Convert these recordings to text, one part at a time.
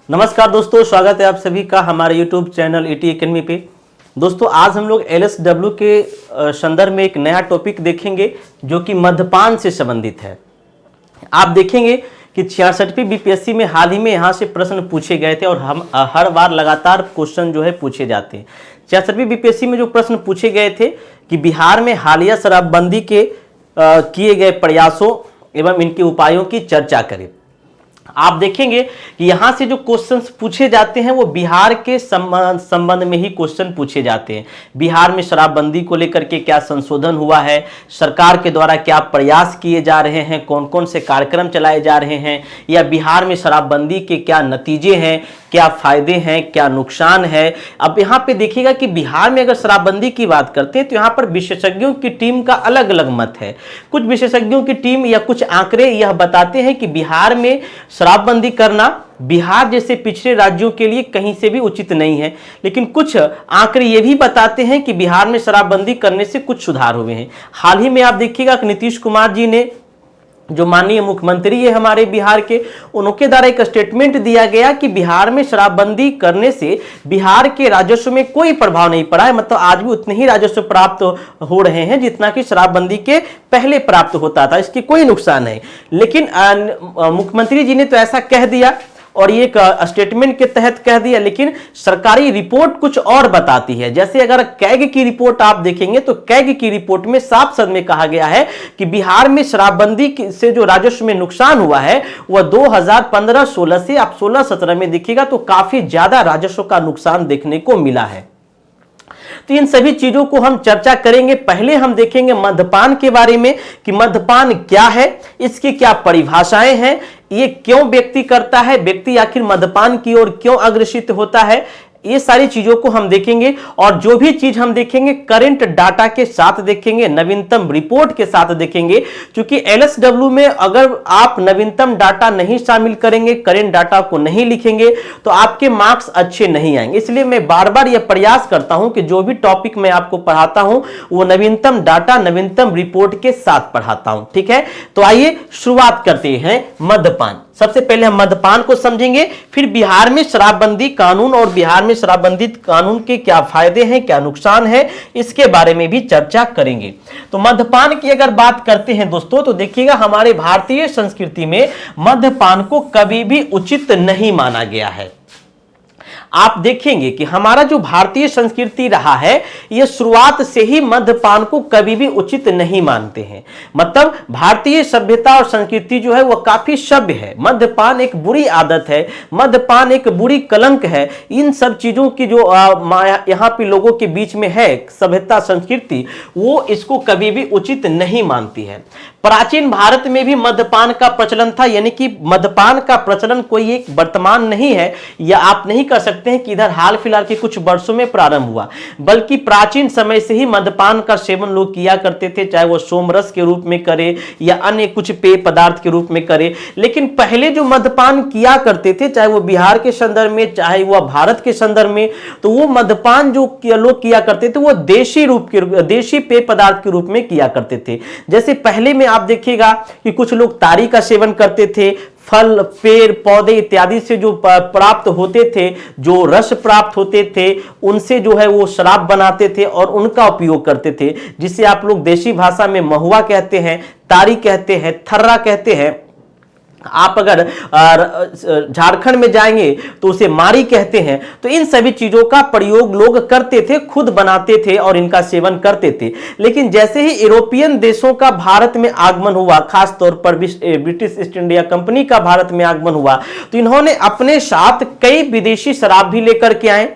नमस्कार दोस्तों, स्वागत है आप सभी का हमारे YouTube चैनल ईटी एकेडमी पे। दोस्तों आज हम लोग LSW के संदर्भ में एक नया टॉपिक देखेंगे जो कि मद्यपान से संबंधित है। आप देखेंगे कि 66वीं बीपीएससी में हाल ही में यहाँ से प्रश्न पूछे गए थे और हम हर बार लगातार क्वेश्चन जो है पूछे जाते हैं। 66वीं बीपीएससी में जो प्रश्न पूछे गए थे कि बिहार में हालिया शराबबंदी के किए गए प्रयासों एवं इनके उपायों की चर्चा करें। आप देखेंगे कि यहां से जो क्वेश्चंस पूछे जाते हैं वो बिहार के संबंध में ही क्वेश्चन पूछे जाते हैं। बिहार में शराबबंदी को लेकर के क्या संशोधन हुआ है, सरकार के द्वारा क्या प्रयास किए जा रहे हैं, कौन कौन से कार्यक्रम चलाए जा रहे हैं, या बिहार में शराबबंदी के क्या नतीजे हैं, क्या फायदे हैं, क्या नुकसान है। अब यहाँ पे देखिएगा कि बिहार में अगर शराबबंदी की बात करते हैं तो यहाँ पर विशेषज्ञों की टीम का अलग अलग मत है। कुछ विशेषज्ञों की टीम या कुछ आंकड़े यह बताते हैं कि बिहार में शराबबंदी करना बिहार जैसे पिछड़े राज्यों के लिए कहीं से भी उचित नहीं है, लेकिन कुछ आंकड़े ये भी बताते हैं कि बिहार में शराबबंदी करने से कुछ सुधार हुए हैं। हाल ही में आप देखिएगा कि नीतीश कुमार जी ने, जो माननीय मुख्यमंत्री है हमारे बिहार के, उनके द्वारा एक स्टेटमेंट दिया गया कि बिहार में शराबबंदी करने से बिहार के राजस्व में कोई प्रभाव नहीं पड़ा है। मतलब आज भी उतने ही राजस्व प्राप्त हो रहे हैं जितना कि शराबबंदी के पहले प्राप्त होता था, इसके कोई नुकसान नहीं। लेकिन मुख्यमंत्री जी ने तो ऐसा कह दिया और ये एक स्टेटमेंट के तहत कह दिया, लेकिन सरकारी रिपोर्ट कुछ और बताती है। जैसे अगर कैग की रिपोर्ट आप देखेंगे तो कैग की रिपोर्ट में साफ शब्द में कहा गया है कि बिहार में शराबबंदी से जो राजस्व में नुकसान हुआ है वह 2015-16 से आप 16-17 में देखिएगा तो काफी ज्यादा राजस्व का नुकसान देखने को मिला है। तो इन सभी चीजों को हम चर्चा करेंगे। पहले हम देखेंगे मद्यपान के बारे में कि मद्यपान क्या है, इसकी क्या परिभाषाएं हैं, ये क्यों व्यक्ति करता है, व्यक्ति आखिर मद्यपान की ओर क्यों अग्रसित होता है, ये सारी चीजों को हम देखेंगे। और जो भी चीज हम देखेंगे करंट डाटा के साथ देखेंगे, नवीनतम रिपोर्ट के साथ देखेंगे। क्योंकि LSW में अगर आप नवीनतम डाटा नहीं शामिल करेंगे, करंट डाटा को नहीं लिखेंगे तो आपके मार्क्स अच्छे नहीं आएंगे। इसलिए मैं बार बार यह प्रयास करता हूं कि जो भी टॉपिक मैं आपको पढ़ाता हूं वो नवीनतम डाटा, नवीनतम रिपोर्ट के साथ पढ़ाता हूं। ठीक है, तो आइए शुरुआत करते हैं मद्यपान। सबसे पहले हम मद्यपान को समझेंगे, फिर बिहार में शराबबंदी कानून और बिहार में शराबबंदी कानून के क्या फायदे हैं, क्या नुकसान है, इसके बारे में भी चर्चा करेंगे। तो मद्यपान की अगर बात करते हैं दोस्तों तो देखिएगा हमारे भारतीय संस्कृति में मद्यपान को कभी भी उचित नहीं माना गया है। आप देखेंगे कि हमारा जो भारतीय संस्कृति रहा है यह शुरुआत से ही मद्यपान को कभी भी उचित नहीं मानते हैं। मतलब भारतीय सभ्यता और संस्कृति जो है वह काफी सभ्य है। मद्यपान एक बुरी आदत है, मद्यपान एक बुरी कलंक है। इन सब चीजों की जो यहाँ पे लोगों के बीच में है सभ्यता संस्कृति, वो इसको कभी भी उचित नहीं मानती है। प्राचीन भारत में भी मद्यपान का प्रचलन था, यानी कि मद्यपान का प्रचलन कोई एक वर्तमान नहीं है या आप नहीं कर सकते हैं कि इधर हाल फिलहाल के कुछ वर्षों में प्रारंभ हुआ, बल्कि प्राचीन समय से ही मद्यपान का सेवन लोग किया करते थे, चाहे वो सोमरस के रूप में करे या अन्य कुछ पेय पदार्थ के रूप में करे। लेकिन पहले जो मद्यपान किया करते थे, चाहे वो बिहार के संदर्भ में चाहे वह भारत के संदर्भ में, तो वो मद्यपान जो लोग किया करते थे वो देशी पेय पदार्थ के रूप में किया करते थे। जैसे पहले में आप देखिएगा कि कुछ लोग तारी का सेवन करते थे, फल, पेड़, पौधे इत्यादि से जो प्राप्त होते थे, जो रस प्राप्त होते थे, उनसे जो है वो शराब बनाते थे और उनका उपयोग करते थे, जिसे आप लोग देशी भाषा में महुआ कहते हैं, तारी कहते हैं, थर्रा कहते हैं। आप अगर झारखंड में जाएंगे तो उसे मारी कहते हैं। तो इन सभी चीजों का प्रयोग लोग करते थे, खुद बनाते थे और इनका सेवन करते थे। लेकिन जैसे ही यूरोपियन देशों का भारत में आगमन हुआ, खास तौर पर ब्रिटिश ईस्ट इंडिया कंपनी का भारत में आगमन हुआ, तो इन्होंने अपने साथ कई विदेशी शराब भी लेकर के आए।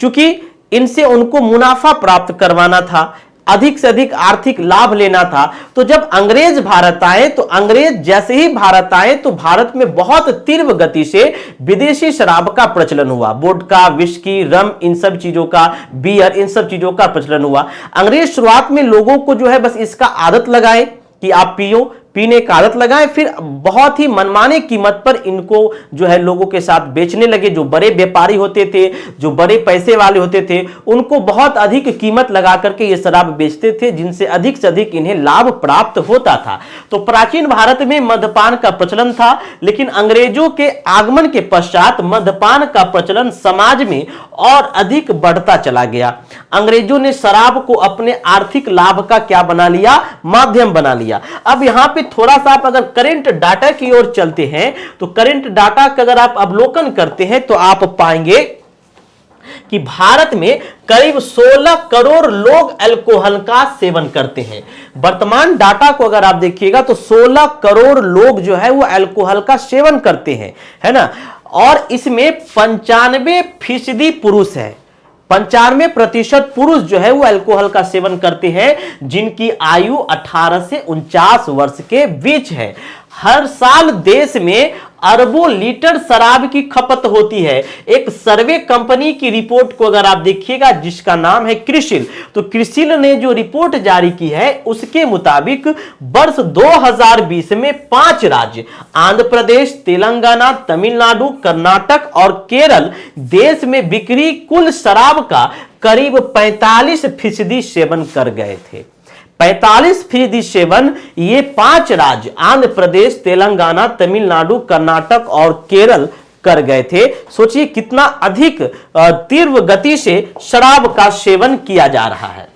चूंकि इनसे उनको मुनाफा प्राप्त करवाना था, अधिक से अधिक आर्थिक लाभ लेना था। तो जब अंग्रेज भारत आए तो अंग्रेज जैसे ही भारत आए तो भारत में बहुत तीव्र गति से विदेशी शराब का प्रचलन हुआ। वोडका, विस्की, रम, इन सब चीजों का, बियर, इन सब चीजों का प्रचलन हुआ। अंग्रेज शुरुआत में लोगों को जो है बस इसका आदत लगाए कि आप पियो, पीने का आदत लगाए, फिर बहुत ही मनमाने कीमत पर इनको जो है लोगों के साथ बेचने लगे। जो बड़े व्यापारी होते थे, जो बड़े पैसे वाले होते थे, उनको बहुत अधिक कीमत लगा करके ये शराब बेचते थे, जिनसे अधिक से अधिक इन्हें लाभ प्राप्त होता था। तो प्राचीन भारत में मद्यपान का प्रचलन था, लेकिन अंग्रेजों के आगमन के पश्चात मद्यपान का प्रचलन समाज में और अधिक बढ़ता चला गया। अंग्रेजों ने शराब को अपने आर्थिक लाभ का क्या बना लिया, माध्यम बना लिया। अब यहां पे थोड़ा सा आप अगर करंट डाटा की ओर चलते हैं, तो करंट डाटा का अगर आप अवलोकन करते हैं तो आप पाएंगे कि भारत में करीब 16 करोड़ लोग अल्कोहल का सेवन करते हैं। वर्तमान डाटा को अगर आप देखिएगा तो 16 करोड़ लोग जो है वो अल्कोहल का सेवन करते हैं, है ना। और इसमें 95% पुरुष है। 95% पुरुष जो है वो अल्कोहल का सेवन करते हैं, जिनकी आयु 18 से 49 वर्ष के बीच है। हर साल देश में अरबों लीटर शराब की खपत होती है। एक सर्वे कंपनी की रिपोर्ट को अगर आप देखिएगा, जिसका नाम है क्रिसिल, तो क्रिसिल ने जो रिपोर्ट जारी की है उसके मुताबिक वर्ष 2020 में 5 राज्य आंध्र प्रदेश, तेलंगाना, तमिलनाडु, कर्नाटक और केरल देश में बिक्री कुल शराब का करीब 45% सेवन कर गए थे। 45% सेवन ये 5 राज्य आंध्र प्रदेश, तेलंगाना, तमिलनाडु, कर्नाटक और केरल कर गए थे। सोचिए कितना अधिक तीव्र गति से शराब का सेवन किया जा रहा है।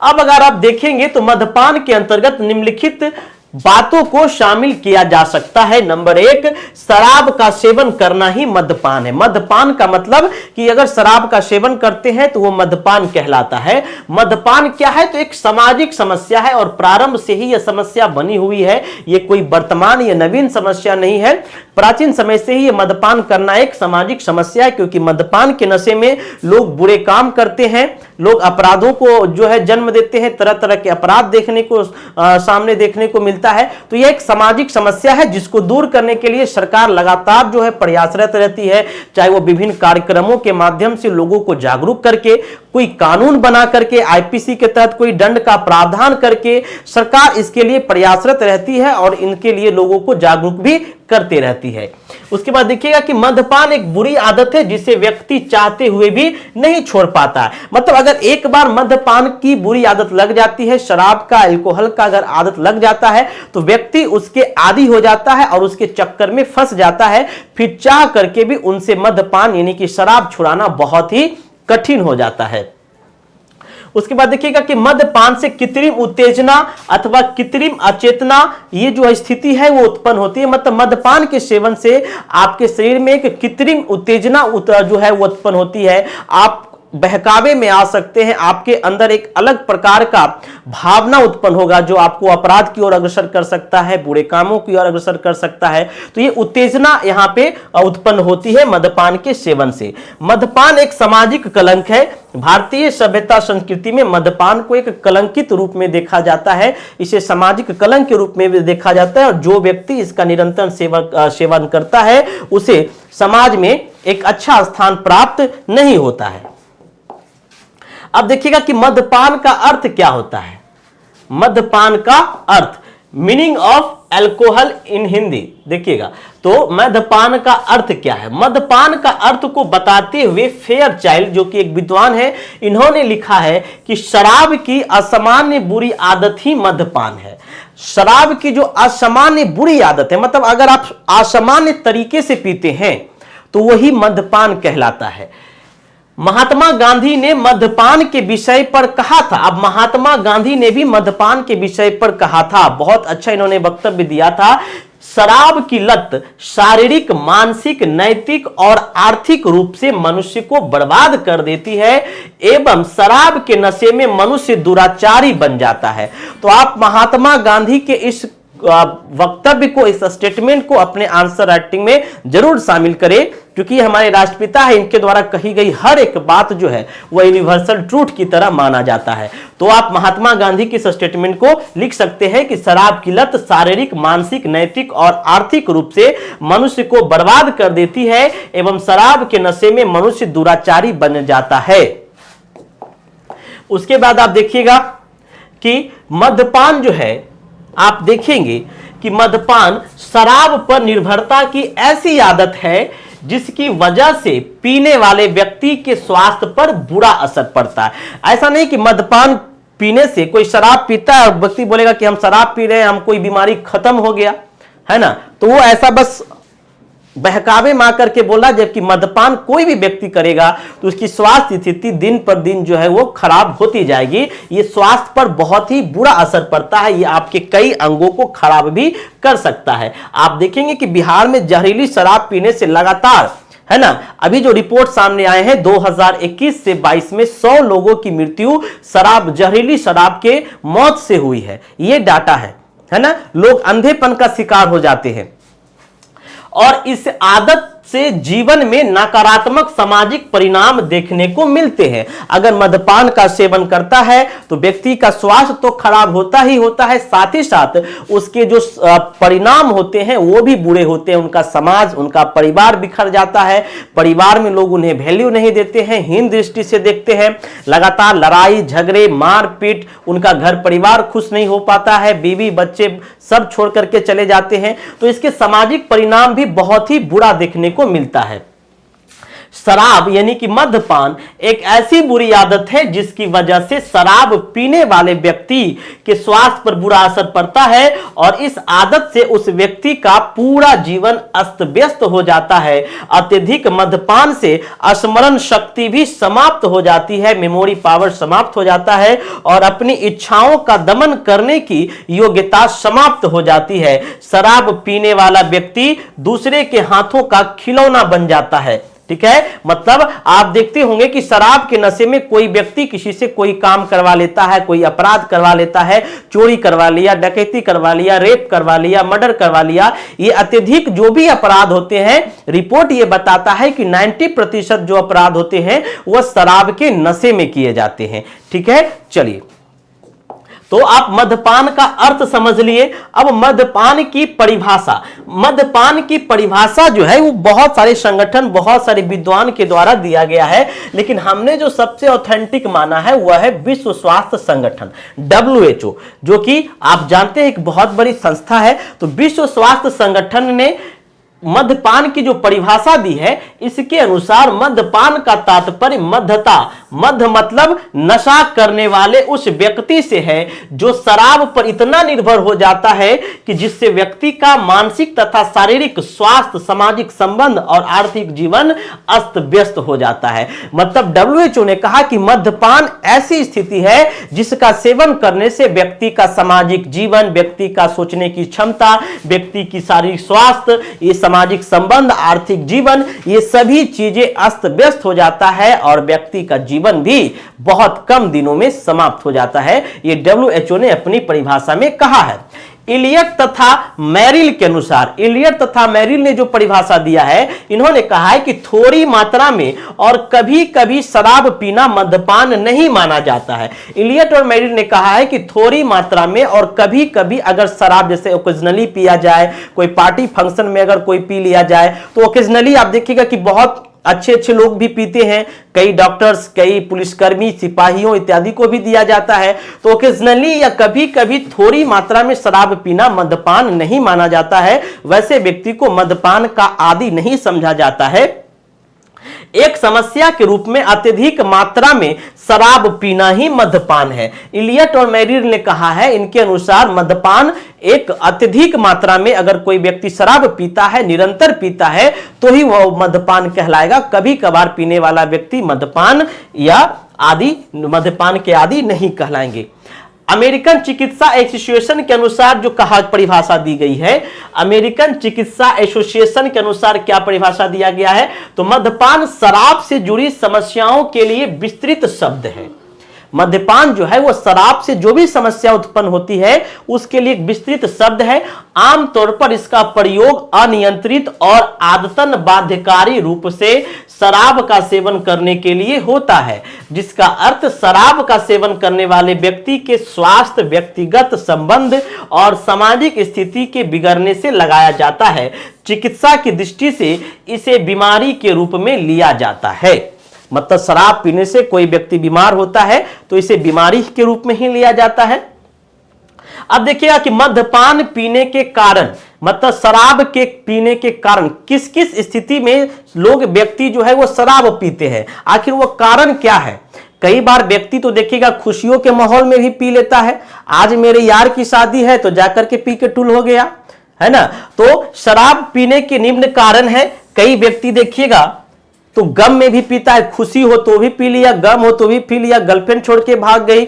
अब अगर आप देखेंगे तो मद्यपान के अंतर्गत निम्नलिखित बातों को शामिल किया जा सकता है। नंबर 1, शराब का सेवन करना ही मद्यपान है। मद्यपान का मतलब कि अगर शराब का सेवन करते हैं तो वो मद्यपान कहलाता है। मद्यपान क्या है, तो एक सामाजिक समस्या है और प्रारंभ से ही यह समस्या बनी हुई है। ये कोई वर्तमान या नवीन समस्या नहीं है। प्राचीन समय से ही ये मद्यपान करना एक सामाजिक समस्या है, क्योंकि मद्यपान के नशे में लोग बुरे काम करते हैं, लोग अपराधों को जो है जन्म देते हैं, तरह तरह के अपराध देखने को सामने देखने को मिलता है। तो यह एक सामाजिक समस्या है जिसको दूर करने के लिए सरकार लगातार जो है प्रयासरत रहती है, चाहे वो विभिन्न कार्यक्रमों के माध्यम से लोगों को जागरूक करके, कोई कानून बना करके, आईपीसी के तहत कोई दंड का प्रावधान करके सरकार इसके लिए प्रयासरत रहती है और इनके लिए लोगों को जागरूक भी करते रहती है। उसके बाद देखिएगा कि मद्यपान एक बुरी आदत है जिसे व्यक्ति चाहते हुए भी नहीं छोड़ पाता है। मतलब अगर एक बार मद्यपान की बुरी आदत लग जाती है, शराब का, अल्कोहल का अगर आदत लग जाता है, तो व्यक्ति उसके आदी हो जाता है और उसके चक्कर में फंस जाता है। फिर चाह करके भी उनसे मद्यपान यानी कि शराब छुड़ाना बहुत ही कठिन हो जाता है। उसके बाद देखिएगा कि मद्यपान से कृत्रिम उत्तेजना अथवा कृत्रिम अचेतना ये जो स्थिति है वो उत्पन्न होती है। मतलब मद्यपान के सेवन से आपके शरीर में एक कृत्रिम उत्तेजना जो है वो उत्पन्न होती है। आप बहकावे में आ सकते हैं, आपके अंदर एक अलग प्रकार का भावना उत्पन्न होगा जो आपको अपराध की ओर अग्रसर कर सकता है, बुरे कामों की ओर अग्रसर कर सकता है। तो ये उत्तेजना यहाँ पे उत्पन्न होती है मद्यपान के सेवन से। मद्यपान एक सामाजिक कलंक है। भारतीय सभ्यता संस्कृति में मद्यपान को एक कलंकित रूप में देखा जाता है, इसे सामाजिक कलंक के रूप में भी देखा जाता है और जो व्यक्ति इसका निरंतर सेवन करता है उसे समाज में एक अच्छा स्थान प्राप्त नहीं होता है। अब देखिएगा कि मद्यपान का अर्थ क्या होता है। मद्यपान का अर्थ, मीनिंग ऑफ अल्कोहल इन हिंदी देखिएगा, तो मद्यपान का अर्थ क्या है। मद्यपान का अर्थ को बताते हुए फेयर चाइल्ड जो कि एक विद्वान है, इन्होंने लिखा है कि शराब की असामान्य बुरी आदत ही मद्यपान है। शराब की जो असामान्य बुरी आदत है, मतलब अगर आप असामान्य तरीके से पीते हैं तो वही मद्यपान कहलाता है। महात्मा गांधी ने मद्यपान के विषय पर कहा था। अब महात्मा गांधी ने भी मद्यपान के विषय पर कहा था, बहुत अच्छा इन्होंने वक्तव्य दिया था। शराब की लत शारीरिक, मानसिक, नैतिक और आर्थिक रूप से मनुष्य को बर्बाद कर देती है एवं शराब के नशे में मनुष्य दुराचारी बन जाता है। तो आप महात्मा गांधी के इस वक्तव्य को, इस स्टेटमेंट को अपने आंसर राइटिंग में जरूर शामिल करें, क्योंकि हमारे राष्ट्रपिता है, इनके द्वारा कही गई हर एक बात जो है वह यूनिवर्सल ट्रूथ की तरह माना जाता है। तो आप महात्मा गांधी की स्टेटमेंट को लिख सकते हैं कि शराब की लत शारीरिक, मानसिक, नैतिक और आर्थिक रूप से मनुष्य को बर्बाद कर देती है एवं शराब के नशे में मनुष्य दुराचारी बन जाता है। उसके बाद आप देखिएगा कि मद्यपान जो है आप देखेंगे कि मद्यपान शराब पर निर्भरता की ऐसी आदत है जिसकी वजह से पीने वाले व्यक्ति के स्वास्थ्य पर बुरा असर पड़ता है। ऐसा नहीं कि मद्यपान पीने से कोई शराब पीता है और व्यक्ति बोलेगा कि हम शराब पी रहे हैं, हम कोई बीमारी खत्म हो गया है ना, तो वो ऐसा बस बहकावे में आकर के बोला। जबकि मद्यपान कोई भी व्यक्ति करेगा तो उसकी स्वास्थ्य स्थिति दिन पर दिन जो है वो खराब होती जाएगी। ये स्वास्थ्य पर बहुत ही बुरा असर पड़ता है, ये आपके कई अंगों को खराब भी कर सकता है। आप देखेंगे कि बिहार में जहरीली शराब पीने से लगातार, है ना, अभी जो रिपोर्ट सामने आए हैं 2021 से 22 में 100 लोगों की मृत्यु जहरीली शराब के मौत से हुई है। ये डाटा है ना। लोग अंधेपन का शिकार हो जाते हैं और इस आदत से जीवन में नकारात्मक सामाजिक परिणाम देखने को मिलते हैं। अगर मद्यपान का सेवन करता है तो व्यक्ति का स्वास्थ्य तो खराब होता ही होता है, साथ ही साथ उसके जो परिणाम होते हैं वो भी बुरे होते हैं। उनका समाज, उनका परिवार बिखर जाता है, परिवार में लोग उन्हें वैल्यू नहीं देते हैं, हीन दृष्टि से देखते हैं। लगातार लड़ाई झगड़े मारपीट, उनका घर परिवार खुश नहीं हो पाता है, बीवी बच्चे सब छोड़ करके चले जाते हैं। तो इसके सामाजिक परिणाम भी बहुत ही बुरा देखने को मिलता है। शराब यानी कि मद्यपान एक ऐसी बुरी आदत है जिसकी वजह से शराब पीने वाले व्यक्ति के स्वास्थ्य पर बुरा असर पड़ता है और इस आदत से उस व्यक्ति का पूरा जीवन अस्त व्यस्त हो जाता है। अत्यधिक मद्यपान से स्मरण शक्ति भी समाप्त हो जाती है, मेमोरी पावर समाप्त हो जाता है और अपनी इच्छाओं का दमन करने की योग्यता समाप्त हो जाती है। शराब पीने वाला व्यक्ति दूसरे के हाथों का खिलौना बन जाता है। ठीक है, मतलब आप देखते होंगे कि शराब के नशे में कोई व्यक्ति किसी से कोई काम करवा लेता है, कोई अपराध करवा लेता है, चोरी करवा लिया, डकैती करवा लिया, रेप करवा लिया, मर्डर करवा लिया। ये अत्यधिक जो भी अपराध होते हैं, रिपोर्ट ये बताता है कि 90% जो अपराध होते हैं वह शराब के नशे में किए जाते हैं। ठीक है, चलिए, तो आप मद्यपान का अर्थ समझ लिए। अब मद्यपान की परिभाषा, मद्यपान की परिभाषा जो है वो बहुत सारे संगठन, बहुत सारे विद्वान के द्वारा दिया गया है, लेकिन हमने जो सबसे ऑथेंटिक माना है वह है विश्व स्वास्थ्य संगठन WHO, जो कि आप जानते हैं एक बहुत बड़ी संस्था है। तो विश्व स्वास्थ्य संगठन ने मद्यपान की जो परिभाषा दी है, इसके अनुसार मद्यपान का तात्पर्य मध्यता, मध्य मतलब नशा करने वाले उस व्यक्ति से है जो शराब पर इतना निर्भर हो जाता है कि जिससे व्यक्ति का मानसिक तथा शारीरिक स्वास्थ्य, सामाजिक संबंध और आर्थिक जीवन अस्त व्यस्त हो जाता है। मतलब WHO ने कहा कि मद्यपान ऐसी स्थिति है जिसका सेवन करने से व्यक्ति का सामाजिक जीवन, व्यक्ति का सोचने की क्षमता, व्यक्ति की शारीरिक स्वास्थ्य, ये सामाजिक संबंध, आर्थिक जीवन, ये सभी चीजें अस्त व्यस्त हो जाता है और व्यक्ति का जीवन भी बहुत कम दिनों में समाप्त हो जाता है। ये WHO ने अपनी परिभाषा में कहा है। इलियट तथा मैरिल के अनुसार, इलियट तथा मैरिल ने जो परिभाषा दिया है, इन्होंने कहा है कि थोड़ी मात्रा में और कभी कभी शराब पीना मद्यपान नहीं माना जाता है। इलियट और मैरिल ने कहा है कि थोड़ी मात्रा में और कभी कभी अगर शराब जैसे ओकेजनली पिया जाए, कोई पार्टी फंक्शन में अगर कोई पी लिया जाए, तो ओकेजनली आप देखिएगा कि बहुत अच्छे अच्छे लोग भी पीते हैं, कई डॉक्टर्स, कई पुलिसकर्मी, सिपाहियों इत्यादि को भी दिया जाता है। तो ओकेजनली या कभी कभी थोड़ी मात्रा में शराब पीना मद्यपान नहीं माना जाता है। वैसे व्यक्ति को मद्यपान का आदी नहीं समझा जाता है। एक समस्या के रूप में अत्यधिक मात्रा में शराब पीना ही मद्यपान है। इलियट और मैरिल ने कहा है, इनके अनुसार मद्यपान एक अत्यधिक मात्रा में अगर कोई व्यक्ति शराब पीता है, निरंतर पीता है, तो ही वह मद्यपान कहलाएगा। कभी कभार पीने वाला व्यक्ति मद्यपान या आदि, मद्यपान के आदि नहीं कहलाएंगे। अमेरिकन चिकित्सा एसोसिएशन के अनुसार जो कहा परिभाषा दी गई है, अमेरिकन चिकित्सा एसोसिएशन के अनुसार क्या परिभाषा दिया गया है, तो मद्यपान शराब से जुड़ी समस्याओं के लिए विस्तृत शब्द है। मद्यपान जो है वो शराब से जो भी समस्या उत्पन्न होती है उसके लिए एक विस्तृत शब्द है। आमतौर पर इसका प्रयोग अनियंत्रित और आदतन बाध्यकारी रूप से शराब का सेवन करने के लिए होता है, जिसका अर्थ शराब का सेवन करने वाले व्यक्ति के स्वास्थ्य, व्यक्तिगत संबंध और सामाजिक स्थिति के बिगड़ने से लगाया जाता है। चिकित्सा की दृष्टि से इसे बीमारी के रूप में लिया जाता है। मतलब शराब पीने से कोई व्यक्ति बीमार होता है तो इसे बीमारी के रूप में ही लिया जाता है। अब देखिएगा कि मद्यपान पीने के कारण, मतलब शराब के पीने के कारण किस किस स्थिति में लोग, व्यक्ति जो है वो शराब पीते हैं, आखिर वो कारण क्या है। कई बार व्यक्ति तो देखिएगा खुशियों के माहौल में भी पी लेता है, आज मेरे यार की शादी है तो जाकर के पी के टुल हो गया, है ना। तो शराब पीने के निम्न कारण है। कई व्यक्ति देखिएगा तो गम में भी पीता है, खुशी हो तो भी पी लिया, गम हो तो भी पी लिया, गर्लफ्रेंड छोड़ के भाग गई,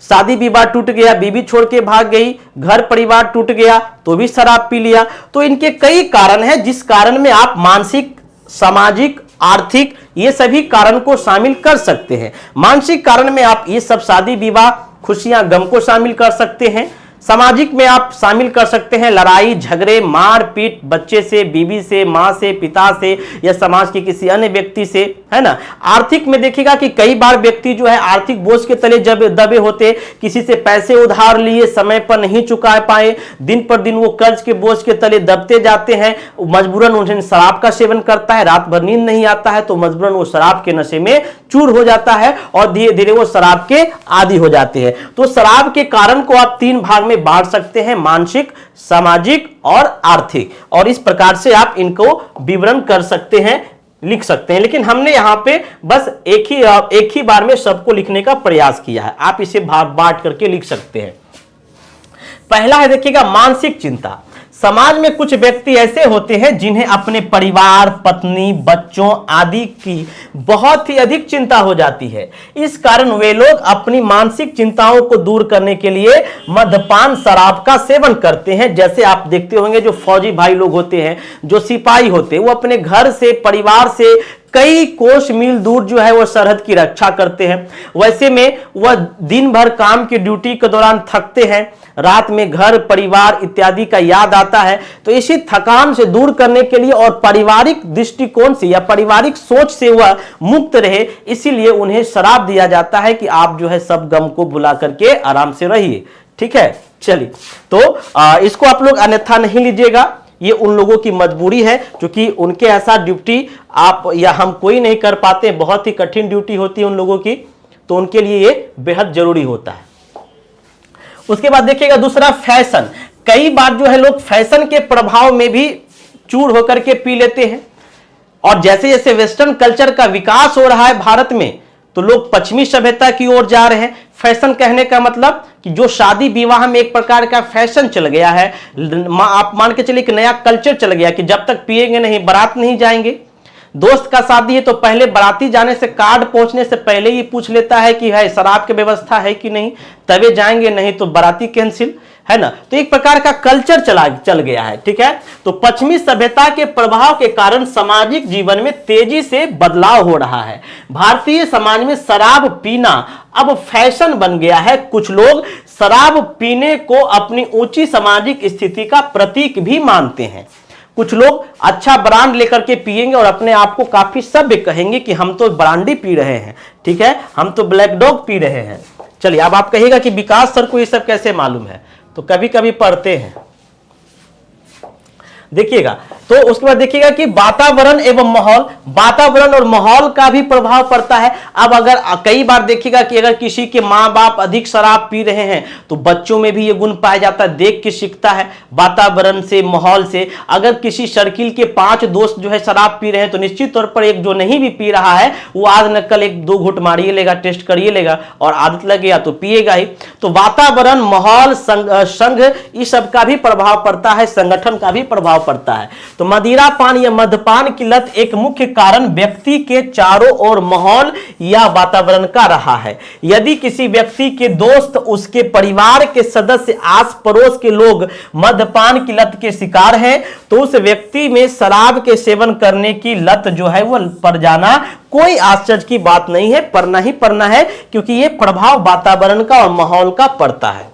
शादी विवाह टूट गया, बीवी छोड़ के भाग गई, घर परिवार टूट गया तो भी शराब पी लिया। तो इनके कई कारण हैं, जिस कारण में आप मानसिक, सामाजिक, आर्थिक, ये सभी कारण को शामिल कर सकते हैं। मानसिक कारण में आप ये सब शादी विवाह, खुशियां, गम को शामिल कर सकते हैं। सामाजिक में आप शामिल कर सकते हैं लड़ाई झगड़े, मार पीट, बच्चे से, बीवी से, मां से, पिता से या समाज के किसी अन्य व्यक्ति से, है ना। आर्थिक में देखिएगा कि कई बार व्यक्ति जो है आर्थिक बोझ के तले जब दबे होते, किसी से पैसे उधार लिए, समय पर नहीं चुका पाए, दिन पर दिन वो कर्ज के बोझ के तले दबते जाते हैं, मजबूरन उन्हें शराब का सेवन करता है, रात भर नींद नहीं आता है तो मजबूरन वो शराब के नशे में चूर हो जाता है और धीरे धीरे वो शराब के आदी हो जाते हैं। तो शराब के कारण को आप 3 भाग में बांट सकते हैं, मानसिक, सामाजिक और आर्थिक, और इस प्रकार से आप इनको विवरण कर सकते हैं, लिख सकते हैं। लेकिन हमने यहां पे बस एक ही बार में सबको लिखने का प्रयास किया है, आप इसे बांट करके लिख सकते हैं। पहला है देखिएगा मानसिक चिंता। समाज में कुछ व्यक्ति ऐसे होते हैं जिन्हें अपने परिवार, पत्नी, बच्चों आदि की बहुत ही अधिक चिंता हो जाती है। इस कारण वे लोग अपनी मानसिक चिंताओं को दूर करने के लिए मद्यपान, शराब का सेवन करते हैं। जैसे आप देखते होंगे जो फौजी भाई लोग होते हैं, जो सिपाही होते हैं, वो अपने घर से, परिवार से कई कोस मील दूर जो है वो सरहद की रक्षा करते हैं। वैसे में वह दिन भर काम की ड्यूटी के दौरान थकते हैं, रात में घर, परिवार इत्यादि का याद आता है, तो इसी थकान से दूर करने के लिए और पारिवारिक दृष्टिकोण से या पारिवारिक सोच से वह मुक्त रहे, इसीलिए उन्हें शराब दिया जाता है कि आप जो है सब गम को भुला करके आराम से रहिए। ठीक है, चलिए, तो इसको आप लोग अन्यथा नहीं लीजिएगा, ये उन लोगों की मजबूरी है, क्योंकि उनके ऐसा ड्यूटी आप या हम कोई नहीं कर पाते, बहुत ही कठिन ड्यूटी होती है उन लोगों की, तो उनके लिए ये बेहद जरूरी होता है। उसके बाद देखिएगा दूसरा, फैशन। कई बार जो है लोग फैशन के प्रभाव में भी चूर होकर के पी लेते हैं, और जैसे जैसे वेस्टर्न कल्चर का विकास हो रहा है भारत में, तो लोग पश्चिमी सभ्यता की ओर जा रहे हैं। फैशन कहने का मतलब कि जो शादी विवाह में एक प्रकार का फैशन चल गया है, आप मान के चलिए कि नया कल्चर चल गया कि जब तक पिएंगे नहीं बारात नहीं जाएंगे। दोस्त का शादी है तो पहले बाराती जाने से, कार्ड पहुंचने से पहले ही पूछ लेता है कि है शराब की व्यवस्था है कि नहीं, तभी जाएंगे, नहीं तो बाराती कैंसिल, है ना। तो एक प्रकार का कल्चर चल गया है। ठीक है, तो पश्चिमी सभ्यता के प्रभाव के कारण सामाजिक जीवन में तेजी से बदलाव हो रहा है। भारतीय समाज में शराब पीना अब फैशन बन गया है। कुछ लोग शराब पीने को अपनी ऊंची सामाजिक स्थिति का प्रतीक भी मानते हैं। कुछ लोग अच्छा ब्रांड लेकर के पिएंगे और अपने आप को काफी सभ्य कहेंगे कि हम तो ब्रांडी पी रहे हैं, ठीक है, हम तो ब्लैक डॉग पी रहे हैं। चलिए, अब आप कहिएगा कि विकास सर को ये सब कैसे मालूम है, तो कभी कभी पढ़ते हैं, देखिएगा। तो उसके बाद देखिएगा कि वातावरण एवं माहौल, वातावरण और माहौल का भी प्रभाव पड़ता है। अब अगर कई बार देखिएगा कि अगर किसी के माँ बाप अधिक शराब पी रहे हैं तो बच्चों में भी ये गुण पाया जाता है, देख के सीखता है वातावरण से, माहौल से। अगर किसी सर्किल के 5 दोस्त जो है शराब पी रहे हैं तो निश्चित तौर पर एक जो नहीं भी पी रहा है वो आज न कल 1-2 घूंट मारिए लेगा, टेस्ट करिए लेगा और आदत लग गया तो पिएगा ही। तो वातावरण, माहौल, संघ, इस सब का भी प्रभाव पड़ता है, संगठन का भी प्रभाव पड़ता है। तो मदिरापान या मद्यपान की लत एक मुख्य कारण व्यक्ति के चारों ओर माहौल या वातावरण का रहा है। यदि किसी व्यक्ति के दोस्त, उसके परिवार के सदस्य, आस पड़ोस के लोग मद्यपान की लत के शिकार हैं तो उस व्यक्ति में शराब के सेवन करने की लत जो है वो पड़ जाना कोई आश्चर्य की बात नहीं है, पड़ना ही पड़ना है, क्योंकि ये प्रभाव वातावरण का और माहौल का पड़ता है।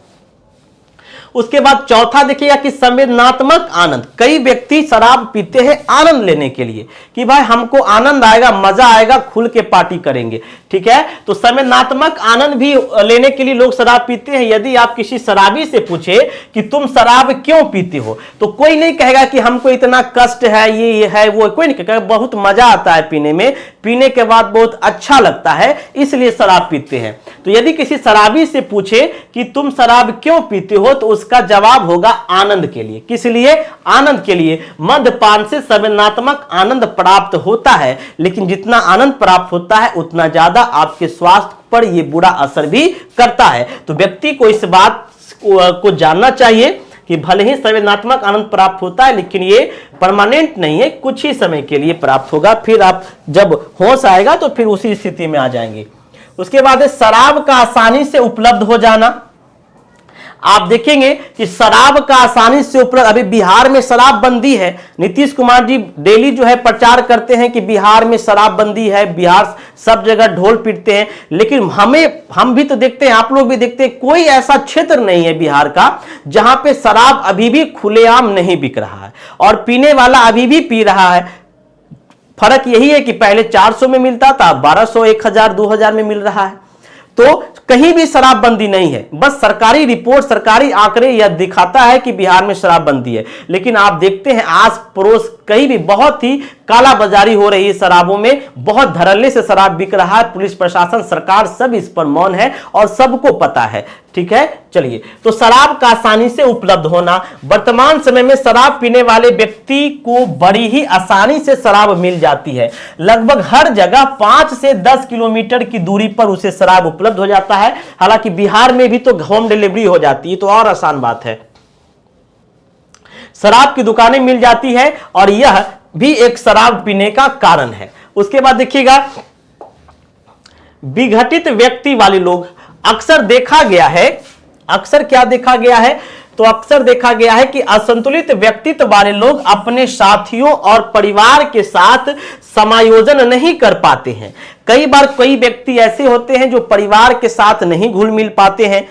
उसके बाद चौथा देखिएगा कि संवेदनात्मक आनंद। कई व्यक्ति शराब पीते हैं आनंद लेने के लिए कि भाई हमको आनंद आएगा, मजा आएगा, खुल के पार्टी करेंगे, ठीक है। तो संवेदनात्मक आनंद भी लेने के लिए लोग शराब पीते हैं। यदि आप किसी शराबी से पूछे कि तुम शराब क्यों पीते हो, तो कोई नहीं कहेगा कि हमको इतना कष्ट है, ये है, वो कोई नहीं कहेगा, बहुत मजा आता है पीने में, पीने के बाद बहुत अच्छा लगता है, इसलिए शराब पीते हैं। तो यदि किसी शराबी से पूछे कि तुम शराब क्यों पीते हो, तो उसका जवाब होगा आनंद के लिए। किस लिए? आनंद के लिए। मद्यपान से संवेदनात्मक आनंद प्राप्त होता है, लेकिन जितना आनंद प्राप्त होता है उतना ज्यादा आपके स्वास्थ्य पर यह बुरा असर भी करता है। तो व्यक्ति को इस बात को जानना चाहिए कि भले ही संवेदनात्मक आनंद प्राप्त होता है, लेकिन ये परमानेंट नहीं है, कुछ ही समय के लिए प्राप्त होगा। फिर आप जब होश आएगा तो फिर उसी स्थिति में आ जाएंगे। उसके बाद शराब का आसानी से उपलब्ध हो जाना। आप देखेंगे कि शराब का आसानी से उपलब्ध, अभी बिहार में शराब बंदी है। नीतीश कुमार जी डेली जो है प्रचार करते हैं कि बिहार में शराब बंदी है, बिहार सब जगह ढोल पीटते हैं, लेकिन हम भी तो देखते हैं, आप लोग भी देखते हैं, कोई ऐसा क्षेत्र नहीं है बिहार का जहां पे शराब अभी भी खुलेआम नहीं बिक रहा है और पीने वाला अभी भी पी रहा है। फर्क यही है कि पहले 400 में मिलता था, 1200, 1000, 2000 में मिल रहा है। तो कहीं भी शराबबंदी नहीं है, बस सरकारी रिपोर्ट, सरकारी आंकड़े यह दिखाता है कि बिहार में शराबबंदी है, लेकिन आप देखते हैं आस पड़ोस कहीं भी बहुत ही कालाबाजारी हो रही है शराबों में, बहुत धड़ल्ले से शराब बिक रहा है। पुलिस प्रशासन, सरकार सब इस पर मौन है और सबको पता है। ठीक है, चलिए, तो शराब का आसानी से उपलब्ध होना। वर्तमान समय में शराब पीने वाले व्यक्ति को बड़ी ही आसानी से शराब मिल जाती है। लगभग हर जगह 5 से 10 किलोमीटर की दूरी पर उसे शराब उपलब्ध हो जाता है। हालांकि बिहार में भी तो होम डिलीवरी हो जाती है, तो और आसान बात है। शराब की दुकानें मिल जाती है और यह भी एक शराब पीने का कारण है। उसके बाद देखिएगा, विघटित व्यक्ति वाले लोग, अक्सर देखा गया है, अक्सर क्या देखा गया है, तो अक्सर देखा गया है कि असंतुलित व्यक्तित्व वाले लोग अपने साथियों और परिवार के साथ समायोजन नहीं कर पाते हैं। कई बार कई व्यक्ति ऐसे होते हैं जो परिवार के साथ नहीं घुल मिल पाते हैं,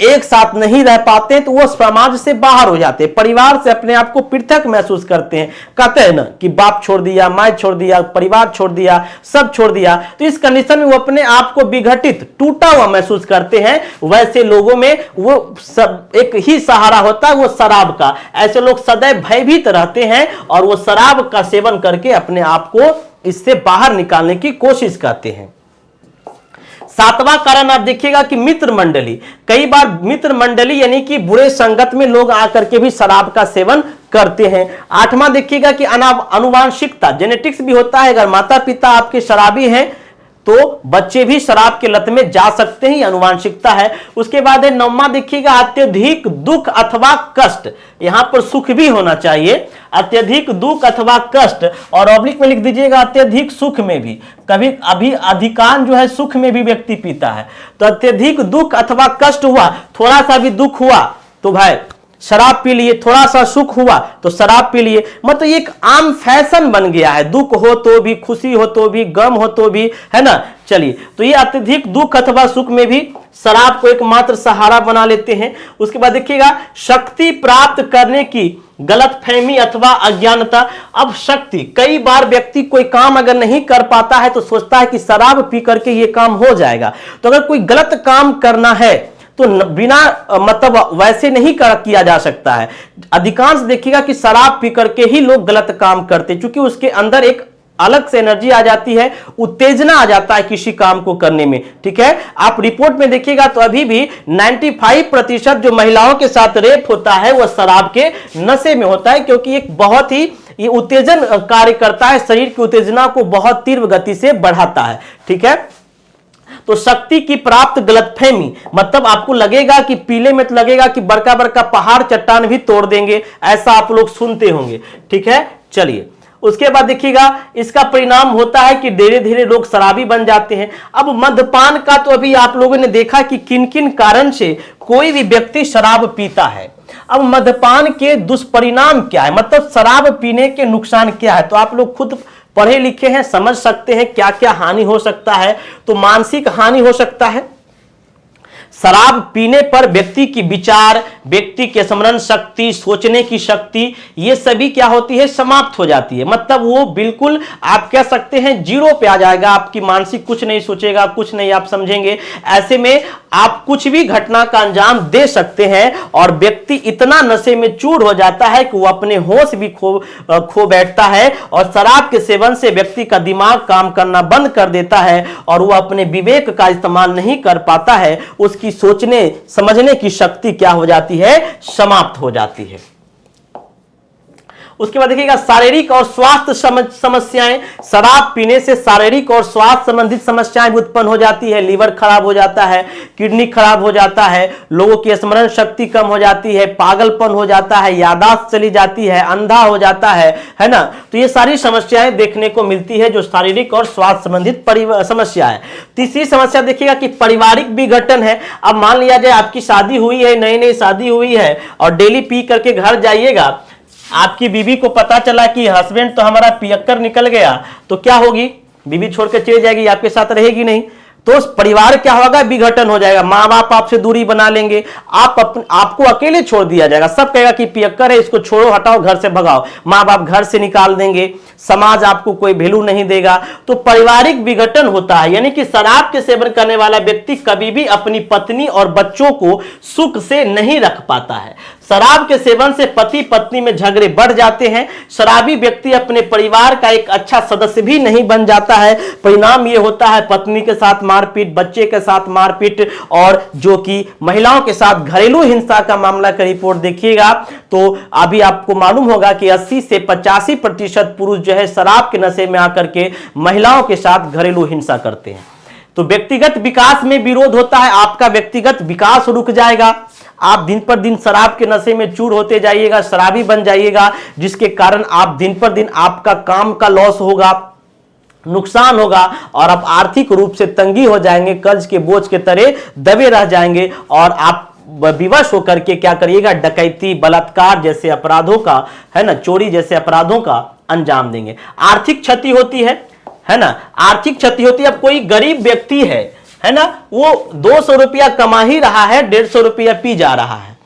एक साथ नहीं रह पाते हैं, तो वो समाज से बाहर हो जाते हैं, परिवार से अपने आप को पृथक महसूस करते हैं। कहते हैं ना कि बाप छोड़ दिया, माँ छोड़ दिया, परिवार छोड़ दिया, सब छोड़ दिया। तो इस कंडीशन में वो अपने आप को विघटित, टूटा हुआ महसूस करते हैं। वैसे लोगों में वो सब एक ही सहारा होता है, वो शराब का। ऐसे लोग सदैव भयभीत रहते हैं और वो शराब का सेवन करके अपने आप को इससे बाहर निकालने की कोशिश करते हैं। 7वां कारण आप देखिएगा कि मित्र मंडली। कई बार मित्र मंडली यानी कि बुरे संगत में लोग आकर के भी शराब का सेवन करते हैं। 8वां देखिएगा कि अनुवांशिकता, जेनेटिक्स भी होता है। अगर माता पिता आपके शराबी हैं तो बच्चे भी शराब के लत में जा सकते हैं, अनुवांशिकता है। उसके बाद है 9वां देखिएगा, अत्यधिक दुख अथवा कष्ट। यहां पर सुख भी होना चाहिए, अत्यधिक दुख अथवा कष्ट, और ऑब्लिक में लिख दीजिएगा अत्यधिक सुख में भी। कभी अभी अधिकांश जो है सुख में भी व्यक्ति पीता है, तो अत्यधिक दुख अथवा कष्ट हुआ, थोड़ा सा भी दुख हुआ तो भाई शराब पी लिए, थोड़ा सा सुख हुआ तो शराब पी लिए। मतलब ये एक आम फैशन बन गया है, दुख हो तो भी, खुशी हो तो भी, गम हो तो भी, है ना। चलिए, तो ये अत्यधिक दुख अथवा सुख में भी शराब को एकमात्र सहारा बना लेते हैं। उसके बाद देखिएगा, शक्ति प्राप्त करने की गलतफहमी अथवा अज्ञानता। अब शक्ति, कई बार व्यक्ति कोई काम अगर नहीं कर पाता है तो सोचता है कि शराब पी करके ये काम हो जाएगा। तो अगर कोई गलत काम करना है तो बिना मतलब वैसे नहीं किया जा सकता है। अधिकांश देखिएगा कि शराब पी करके ही लोग गलत काम करते, क्योंकि उसके अंदर एक अलग से एनर्जी आ जाती है, उत्तेजना आ जाता है किसी काम को करने में। ठीक है, आप रिपोर्ट में देखिएगा तो अभी भी 95% जो महिलाओं के साथ रेप होता है वह शराब के नशे में होता है, क्योंकि एक बहुत ही ये उत्तेजन कार्य करता है, शरीर की उत्तेजना को बहुत तीव्र गति से बढ़ाता है। ठीक है, तो शक्ति की प्राप्त गलतफहमी, मतलब आपको लगेगा कि पीले में तो लगेगा कि बड़का बड़का पहाड़ चट्टान भी तोड़ देंगे, ऐसा आप लोग सुनते होंगे। ठीक है, चलिए, उसके बाद देखिएगा, इसका परिणाम होता है कि धीरे धीरे लोग शराबी बन जाते हैं। अब मद्यपान का तो अभी आप लोगों ने देखा कि किन किन कारण से कोई भी व्यक्ति शराब पीता है। अब मद्यपान के दुष्परिणाम क्या है, मतलब शराब पीने के नुकसान क्या है, तो आप लोग खुद पढ़े लिखे हैं, समझ सकते हैं क्या क्या हानि हो सकता है। तो मानसिक हानि हो सकता है, शराब पीने पर व्यक्ति की विचार, व्यक्ति के स्मरण शक्ति, सोचने की शक्ति, ये सभी क्या होती है, समाप्त हो जाती है। मतलब वो बिल्कुल आप कह सकते हैं जीरो पे आ जाएगा, आपकी मानसिक कुछ नहीं सोचेगा, कुछ नहीं आप समझेंगे। ऐसे में आप कुछ भी घटना का अंजाम दे सकते हैं और व्यक्ति इतना नशे में चूर हो जाता है कि वो अपने होश भी खो बैठता है और शराब के सेवन से व्यक्ति का दिमाग काम करना बंद कर देता है और वो अपने विवेक का इस्तेमाल नहीं कर पाता है। उसकी सोचने समझने की शक्ति क्या हो जाती है, समाप्त हो जाती है। उसके बाद देखिएगा शारीरिक और स्वास्थ्य समस्याएं। शराब पीने से शारीरिक और स्वास्थ्य संबंधित समस्याएं उत्पन्न हो जाती है। लीवर खराब हो जाता है, किडनी खराब हो जाता है, लोगों की स्मरण शक्ति कम हो जाती है, पागलपन हो जाता है, याददाश्त चली जाती है, अंधा हो जाता है ना। तो ये सारी समस्याएं देखने को मिलती है जो शारीरिक और स्वास्थ्य संबंधित समस्या है। तीसरी समस्या देखिएगा कि पारिवारिक विघटन है। अब मान लिया जाए आपकी शादी हुई है, नई नई शादी हुई है और डेली पी करके घर जाइएगा, आपकी बीवी को पता चला कि हस्बैंड तो हमारा पियक्कर निकल गया, तो क्या होगी, बीवी छोड़ के चली जाएगी, आपके साथ रहेगी नहीं। तो उस परिवार क्या होगा, विघटन हो जाएगा। माँ बाप आपसे दूरी बना लेंगे, आपको अकेले छोड़ दिया जाएगा। सब कहेगा कि पियक्कर है, इसको छोड़ो, हटाओ, घर से भगाओ। माँ बाप घर से निकाल देंगे, समाज आपको कोई वैल्यू नहीं देगा। तो पारिवारिक विघटन होता है, यानी कि शराब के सेवन करने वाला व्यक्ति कभी भी अपनी पत्नी और बच्चों को सुख से नहीं रख पाता है। शराब के सेवन से पति पत्नी में झगड़े बढ़ जाते हैं। शराबी व्यक्ति अपने परिवार का एक अच्छा सदस्य भी नहीं बन जाता है। परिणाम यह होता है पत्नी के साथ मारपीट, बच्चे के साथ मारपीट और जो कि महिलाओं के साथ घरेलू हिंसा का मामला का रिपोर्ट देखिएगा तो अभी आपको मालूम होगा कि 80 से 85% पुरुष जो है शराब के नशे में आकर के महिलाओं के साथ घरेलू हिंसा करते हैं। तो व्यक्तिगत विकास में विरोध होता है, आपका व्यक्तिगत विकास रुक जाएगा। आप दिन पर दिन शराब के नशे में चूर होते जाइएगा, शराबी बन जाइएगा, जिसके कारण आप दिन पर दिन आपका काम का लॉस होगा, नुकसान होगा और आप आर्थिक रूप से तंगी हो जाएंगे, कर्ज के बोझ के तरह दबे रह जाएंगे और आप विवश होकर के क्या करिएगा, डकैती, बलात्कार जैसे अपराधों का, है ना, चोरी जैसे अपराधों का अंजाम देंगे। आर्थिक क्षति होती है ना, आर्थिक क्षति होती है। अब कोई गरीब व्यक्ति है ना, वो 200 रुपया कमा ही रहा है, 150 रुपया पी जा रहा है,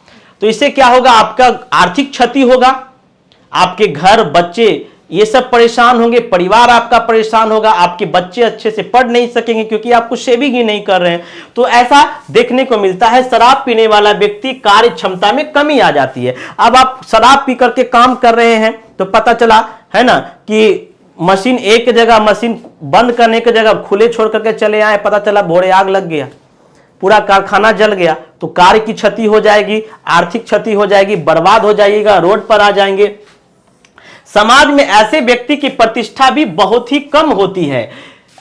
तो इससे क्या होगा, आपका आर्थिक क्षति होगा, आपके घर बच्चे ये सब परेशान होंगे, परिवार आपका परेशान होगा, आपके बच्चे अच्छे से पढ़ नहीं सकेंगे क्योंकि आप कुछ सेविंग ही नहीं कर रहे हैं। तो ऐसा देखने को मिलता है। शराब पीने वाला व्यक्ति कार्य क्षमता में कमी आ जाती है। अब आप शराब पी करके काम कर रहे हैं तो पता चला है ना कि मशीन एक जगह, मशीन बंद करने की जगह खुले छोड़ करके चले आए, पता चला भोरे आग लग गया, पूरा कारखाना जल गया, तो कार्य की क्षति हो जाएगी, आर्थिक क्षति हो जाएगी, बर्बाद हो जाइएगा, रोड पर आ जाएंगे। समाज में ऐसे व्यक्ति की प्रतिष्ठा भी बहुत ही कम होती है।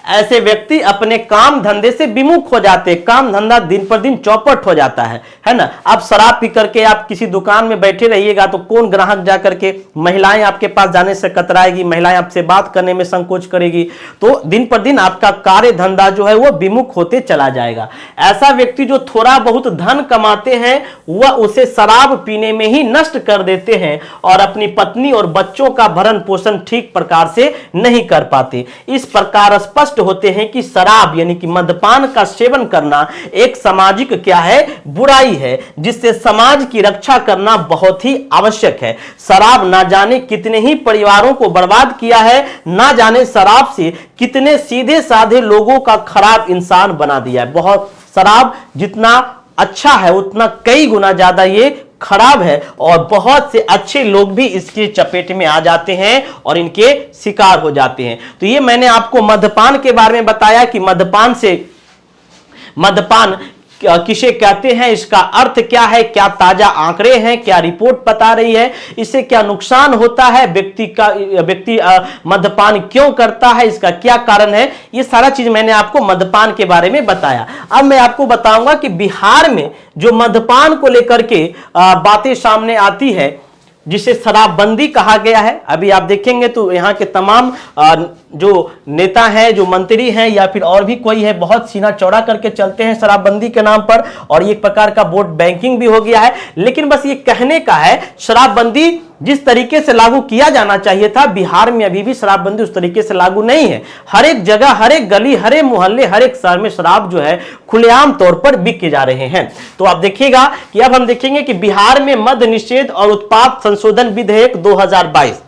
ऐसे व्यक्ति अपने काम धंधे से विमुख हो जाते हैं, काम धंधा दिन पर दिन चौपट हो जाता है ना। अब शराब पी करके आप किसी दुकान में बैठे रहिएगा तो कौन ग्राहक जा करके, महिलाएं आपके पास जाने से कतराएगी, महिलाएं आपसे बात करने में संकोच करेगी, तो दिन पर दिन आपका कार्य धंधा जो है वो विमुख होते चला जाएगा। ऐसा व्यक्ति जो थोड़ा बहुत धन कमाते हैं वह उसे शराब पीने में ही नष्ट कर देते हैं और अपनी पत्नी और बच्चों का भरण पोषण ठीक प्रकार से नहीं कर पाते। इस प्रकार स्पष्ट होते हैं कि शराब यानी कि मद्यपान का सेवन करना एक सामाजिक क्या है, बुराई है, जिससे समाज की रक्षा करना बहुत ही आवश्यक है। शराब ना जाने कितने ही परिवारों को बर्बाद किया है, ना जाने शराब से कितने सीधे साधे लोगों का खराब इंसान बना दिया है। बहुत शराब जितना अच्छा है उतना कई गुना ज्यादा ये खराब है और बहुत से अच्छे लोग भी इसकी चपेट में आ जाते हैं और इनके शिकार हो जाते हैं। तो ये मैंने आपको मद्यपान के बारे में बताया कि मद्यपान किसे कहते हैं, इसका अर्थ क्या है, क्या ताजा आंकड़े हैं, क्या रिपोर्ट बता रही है, इससे क्या नुकसान होता है, व्यक्ति मद्यपान क्यों करता है, इसका क्या कारण है, ये सारा चीज मैंने आपको मद्यपान के बारे में बताया। अब मैं आपको बताऊंगा कि बिहार में जो मद्यपान को लेकर के बातें सामने आती है जिसे शराबबंदी कहा गया है। अभी आप देखेंगे तो यहाँ के तमाम जो नेता हैं, जो मंत्री हैं या फिर और भी कोई है, बहुत सीना चौड़ा करके चलते हैं शराबबंदी के नाम पर और एक प्रकार का वोट बैंकिंग भी हो गया है। लेकिन बस ये कहने का है, शराबबंदी जिस तरीके से लागू किया जाना चाहिए था, बिहार में अभी भी शराबबंदी उस तरीके से लागू नहीं है। हर एक जगह, हर एक गली, हर एक मोहल्ले, हर एक शहर में शराब जो है खुलेआम तौर पर बिके जा रहे हैं। तो आप देखिएगा कि अब हम देखेंगे कि बिहार में मद्य निषेध और उत्पाद संशोधन विधेयक 2022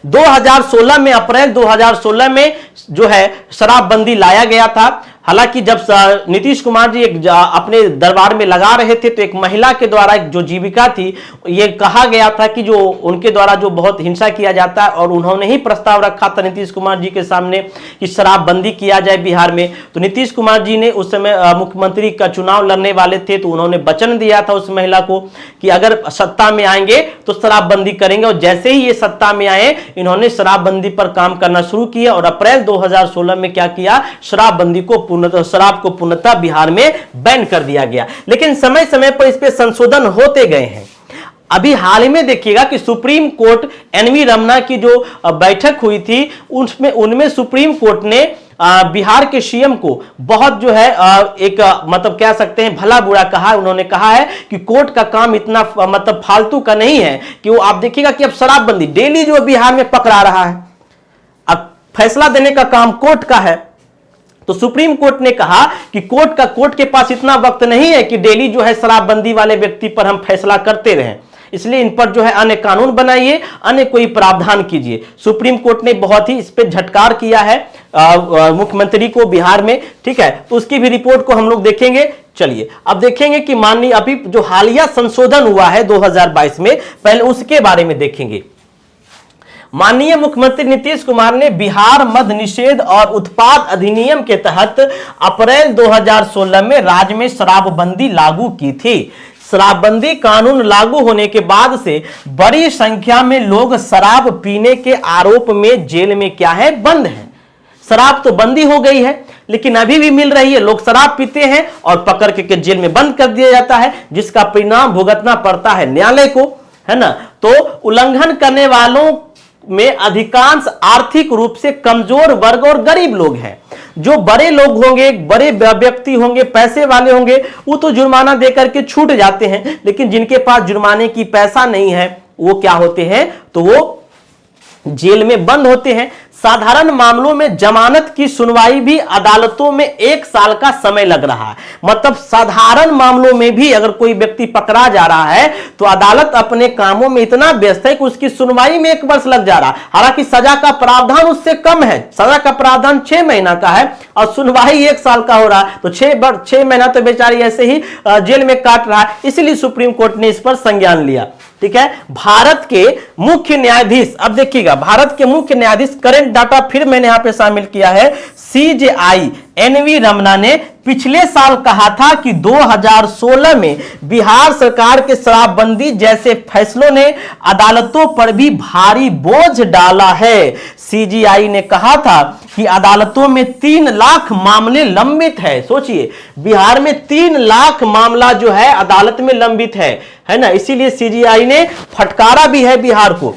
2016 में, अप्रैल 2016 में जो है शराबबंदी लाया गया था। हालांकि जब नीतीश कुमार जी एक अपने दरबार में लगा रहे थे तो एक महिला के द्वारा एक जो जीविका थी, ये कहा गया था कि जो उनके द्वारा जो बहुत हिंसा किया जाता है, और उन्होंने ही प्रस्ताव रखा था नीतीश कुमार जी के सामने कि शराबबंदी किया जाए बिहार में। तो नीतीश कुमार जी ने उस समय मुख्यमंत्री का चुनाव लड़ने वाले थे, तो उन्होंने वचन दिया था उस महिला को कि अगर सत्ता में आएंगे तो शराबबंदी करेंगे। और जैसे ही ये सत्ता में आए, इन्होंने शराबबंदी पर काम करना शुरू किया और अप्रैल 2016 में क्या किया, शराबबंदी को शराब को पूर्णतः बिहार में बैन कर दिया गया। लेकिन समय समय पर इस पे संशोधन होते गए हैं। अभी हाल ही में देखिएगा कि सुप्रीम कोर्ट एनवी रमना की जो बैठक हुई थी, उनमें सुप्रीम कोर्ट ने बिहार के सीएम को बहुत जो है एक मतलब कह सकते हैं भला बुरा कहा। उन्होंने कहा है कि कोर्ट का काम इतना मतलब फालतू का नहीं है कि वो, आप देखिएगा कि अब शराबबंदी डेली जो बिहार में पकड़ा रहा है, अब फैसला देने का काम कोर्ट का है। तो सुप्रीम कोर्ट ने कहा कि कोर्ट के पास इतना वक्त नहीं है कि डेली जो है शराबबंदी वाले व्यक्ति पर हम फैसला करते रहें, इसलिए इन पर जो है अन्य कानून बनाइए, अन्य कोई प्रावधान कीजिए। सुप्रीम कोर्ट ने बहुत ही इस पे झटकार किया है मुख्यमंत्री को बिहार में, ठीक है। तो उसकी भी रिपोर्ट को हम लोग देखेंगे। चलिए अब देखेंगे कि माननीय अभी जो हालिया संशोधन हुआ है 2022 में, पहले उसके बारे में देखेंगे। माननीय मुख्यमंत्री नीतीश कुमार ने बिहार मद्य निषेध और उत्पाद अधिनियम के तहत अप्रैल 2016 में राज्य में शराबबंदी लागू की थी। शराबबंदी कानून लागू होने के बाद से बड़ी संख्या में लोग शराब पीने के आरोप में जेल में क्या है, बंद है। शराब तो बंदी हो गई है, लेकिन अभी भी मिल रही है। लोग शराब पीते हैं और पकड़ के जेल में बंद कर दिया जाता है, जिसका परिणाम भुगतना पड़ता है न्यायालय को, है ना। तो उल्लंघन करने वालों में अधिकांश आर्थिक रूप से कमजोर वर्ग और गरीब लोग हैं। जो बड़े लोग होंगे, बड़े व्यक्ति होंगे, पैसे वाले होंगे, वो तो जुर्माना देकर के छूट जाते हैं। लेकिन जिनके पास जुर्माने की पैसा नहीं है, वो क्या होते हैं, तो वो जेल में बंद होते हैं। साधारण मामलों में जमानत की सुनवाई भी अदालतों में 1 साल का समय लग रहा है। मतलब साधारण मामलों में भी अगर कोई व्यक्ति पकड़ा जा रहा है तो अदालत अपने कामों में इतना व्यस्त है कि उसकी सुनवाई में 1 वर्ष लग जा रहा है। हालांकि सजा का प्रावधान उससे कम है, सजा का प्रावधान 6 महीना का है और सुनवाई 1 साल का हो रहा है। तो 6 महीना तो बेचारी ऐसे ही जेल में काट रहा है। इसलिए सुप्रीम कोर्ट ने इस पर संज्ञान लिया, ठीक है। भारत के मुख्य न्यायाधीश, अब देखिएगा, भारत के मुख्य न्यायाधीश, करंट डाटा फिर मैंने यहां पे शामिल किया है, सीजेआई एनवी रमना ने पिछले साल कहा था कि 2016 में बिहार सरकार के शराबबंदी जैसे फैसलों ने अदालतों पर भी भारी बोझ डाला है। सीजीआई ने कहा था कि अदालतों में 3 लाख मामले लंबित है। सोचिए, बिहार में 3 लाख मामला जो है अदालत में लंबित है ना। इसीलिए सीजीआई ने फटकारा भी है बिहार को।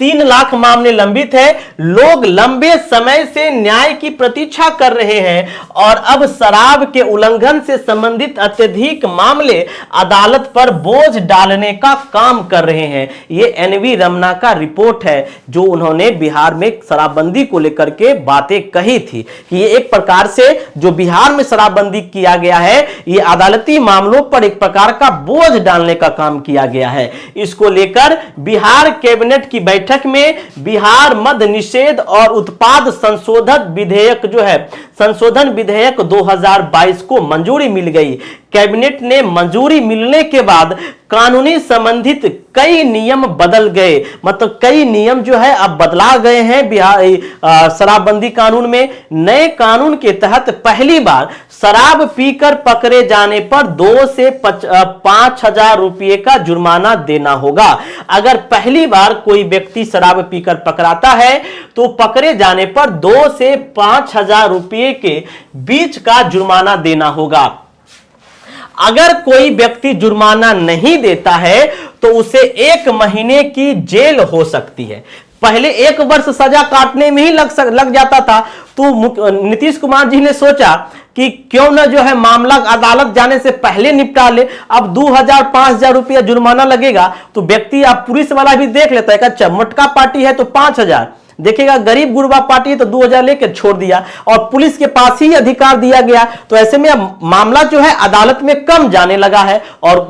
3 लाख मामले लंबित है। लोग लंबे समय से न्याय की प्रतीक्षा कर रहे हैं और अब शराब के उल्लंघन से संबंधित अत्यधिक मामले अदालत पर बोझ डालने का काम कर रहे हैं। ये एनवी रमना का रिपोर्ट है, जो उन्होंने बिहार में शराबबंदी को लेकर के बातें कही थी कि ये एक प्रकार से जो बिहार में शराबबंदी किया गया है, ये अदालती मामलों पर एक प्रकार का बोझ डालने का काम किया गया है। इसको लेकर बिहार कैबिनेट की बैठक में बिहार मद्य निषेध और उत्पाद संशोधन विधेयक जो है, संशोधन विधेयक 2022 को मंजूरी मिल गई। कैबिनेट ने मंजूरी मिलने के बाद कानूनी संबंधित कई नियम बदल गए। मतलब कई नियम जो है अब बदला गए हैं बिहार शराबबंदी कानून में। नए कानून के तहत पहली बार शराब पीकर पकड़े जाने पर 2 से 5,000 रुपये का जुर्माना देना होगा। अगर पहली बार कोई व्यक्ति शराब पीकर पकड़ाता है तो पकड़े जाने पर 2 से 5,000 रुपये के बीच का जुर्माना देना होगा। अगर कोई व्यक्ति जुर्माना नहीं देता है तो उसे 1 महीने की जेल हो सकती है। पहले 1 वर्ष सजा काटने में ही लग जाता था। तो नीतीश कुमार जी ने सोचा कि क्यों ना जो है मामला अदालत जाने से पहले निपटा ले। अब 2000-5000 रुपया जुर्माना लगेगा तो व्यक्ति, आप पुलिस वाला भी देख लेता है, अच्छा मोटका पार्टी है तो 5000 देखेगा, गरीब गुरबा पार्टी है तो 2000 लेकर छोड़ दिया, और पुलिस के पास ही अधिकार दिया गया। तो ऐसे में अब मामला जो है अदालत में कम जाने लगा है और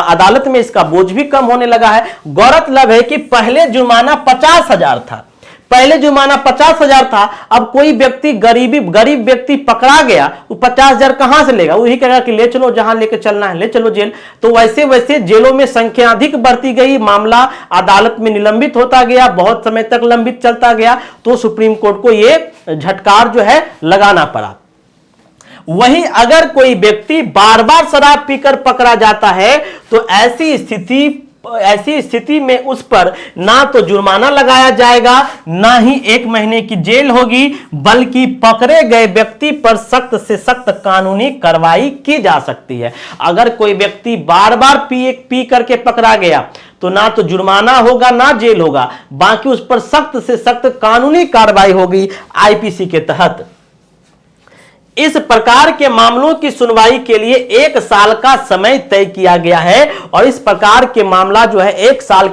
अदालत में इसका बोझ भी कम होने लगा है। गौरतलब है कि पहले जुर्माना 50,000 था, पहले जुर्माना 50,000 था। अब कोई व्यक्ति गरीब व्यक्ति पकड़ा गया, वो 50,000 कहां से लेगा? वही कहेगा कि ले चलो, जहां लेके चलना है ले चलो जेल। तो वैसे वैसे जेलों में संख्या अधिक बढ़ती गई, मामला अदालत में निलंबित होता गया, बहुत समय तक लंबित चलता गया। तो सुप्रीम कोर्ट को यह झटकार जो है लगाना पड़ा। वहीं अगर कोई व्यक्ति बार बार शराब पीकर पकड़ा जाता है तो ऐसी स्थिति में उस पर ना तो जुर्माना लगाया जाएगा, ना ही 1 महीने की जेल होगी, बल्कि पकड़े गए व्यक्ति पर सख्त से सख्त कानूनी कार्रवाई की जा सकती है। अगर कोई व्यक्ति बार बार पी करके पकड़ा गया तो ना तो जुर्माना होगा ना जेल होगा, बाकी उस पर सख्त से सख्त कानूनी कार्रवाई होगी आईपीसी के तहत। इस प्रकार के मामलों की सुनवाई के लिए 1 साल का समय तय किया गया है, और इस प्रकार के मामला जो है 1 साल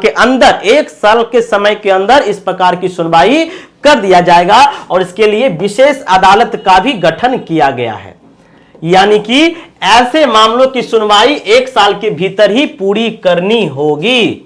के समय के अंदर इस प्रकार की सुनवाई कर दिया जाएगा, और इसके लिए विशेष अदालत का भी गठन किया गया है। यानी कि ऐसे मामलों की सुनवाई 1 साल के भीतर ही पूरी करनी होगी।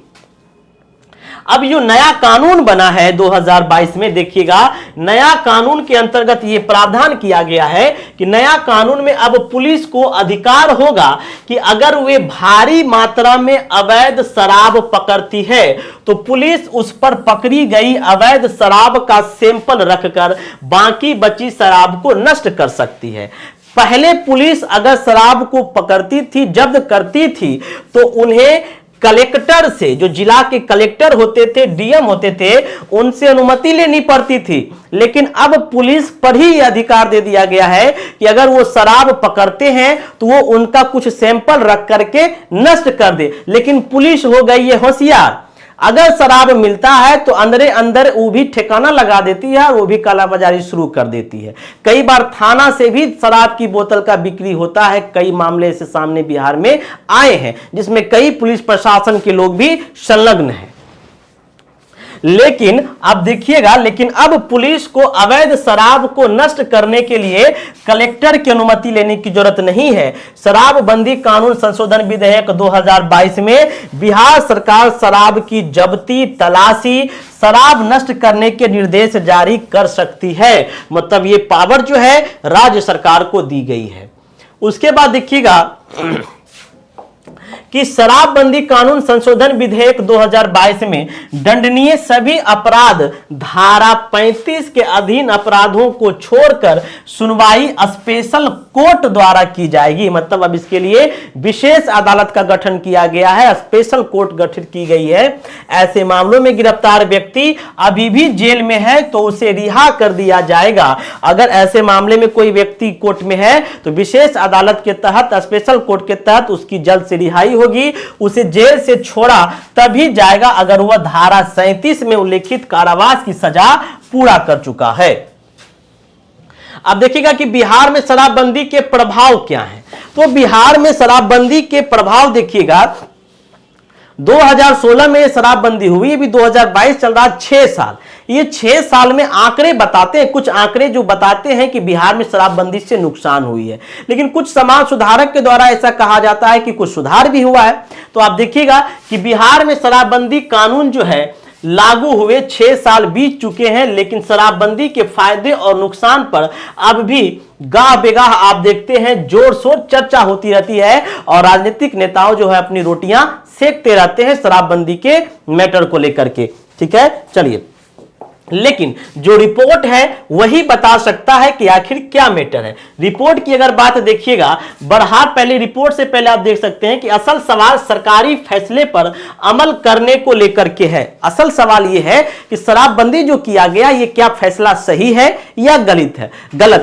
अब जो नया कानून बना है 2022 में, देखिएगा नया कानून के अंतर्गत यह प्रावधान किया गया है कि नया कानून में अब पुलिस को अधिकार होगा कि अगर वे भारी मात्रा में अवैध शराब पकड़ती है तो पुलिस उस पर पकड़ी गई अवैध शराब का सैंपल रखकर बाकी बची शराब को नष्ट कर सकती है। पहले पुलिस अगर शराब को पकड़ती थी, जब्त करती थी, तो उन्हें कलेक्टर से, जो जिला के कलेक्टर होते थे, डीएम होते थे, उनसे अनुमति लेनी पड़ती थी। लेकिन अब पुलिस पर ही अधिकार दे दिया गया है कि अगर वो शराब पकड़ते हैं तो वो उनका कुछ सैंपल रख करके नष्ट कर दे। लेकिन पुलिस हो गई है होशियार, अगर शराब मिलता है तो अंदर अंदर वो भी ठिकाना लगा देती है, वो भी कालाबाजारी शुरू कर देती है। कई बार थाना से भी शराब की बोतल का बिक्री होता है। कई मामले से सामने बिहार में आए हैं जिसमें कई पुलिस प्रशासन के लोग भी संलग्न हैं। लेकिन अब देखिएगा, लेकिन अब पुलिस को अवैध शराब को नष्ट करने के लिए कलेक्टर की अनुमति लेने की जरूरत नहीं है। शराबबंदी कानून संशोधन विधेयक 2022 में बिहार सरकार शराब की जब्ती, तलाशी, शराब नष्ट करने के निर्देश जारी कर सकती है। मतलब ये पावर जो है राज्य सरकार को दी गई है। उसके बाद देखिएगा कि शराबबंदी कानून संशोधन विधेयक 2022 में दंडनीय सभी अपराध धारा 35 के अधीन अपराधों को छोड़कर सुनवाई स्पेशल कोर्ट द्वारा की जाएगी। मतलब अब इसके लिए विशेष अदालत का गठन किया गया है, स्पेशल कोर्ट गठित की गई है। ऐसे मामलों में गिरफ्तार व्यक्ति अभी भी जेल में है तो उसे रिहा कर दिया जाएगा। अगर ऐसे मामले में कोई व्यक्ति कोर्ट में है तो विशेष अदालत के तहत, स्पेशल कोर्ट के तहत उसकी जल्द से रिहाई होगी, उसे जेल से छोड़ा तभी जाएगा अगर वह धारा 37 में उल्लेखित कारावास की सजा पूरा कर चुका है। अब देखिएगा कि बिहार में शराबबंदी के प्रभाव क्या हैं। तो बिहार में शराबबंदी के प्रभाव देखिएगा, 2016 में शराबबंदी हुई, अभी 2022 चल रहा, 6 साल। ये 6 साल में आंकड़े बताते हैं, कुछ आंकड़े जो बताते हैं कि बिहार में शराबबंदी से नुकसान हुई है। लेकिन कुछ समाज सुधारक के द्वारा ऐसा कहा जाता है कि कुछ सुधार भी हुआ है। तो आप देखिएगा कि बिहार में शराबबंदी कानून जो है लागू हुए 6 साल बीत चुके हैं, लेकिन शराबबंदी के फायदे और नुकसान पर अब भी गाह बेगाह आप देखते हैं जोर शोर चर्चा होती रहती है, और राजनीतिक नेताओं जो है अपनी रोटियां सेकते रहते हैं शराबबंदी के मैटर को लेकर के। ठीक है, चलिए लेकिन जो रिपोर्ट है वही बता सकता है कि आखिर क्या मैटर है। रिपोर्ट की अगर बात देखिएगा, बरहार पहले रिपोर्ट से पहले आप देख सकते हैं कि असल सवाल सरकारी फैसले पर अमल करने को लेकर के है। असल सवाल यह है कि शराबबंदी जो किया गया ये क्या फैसला सही है या गलत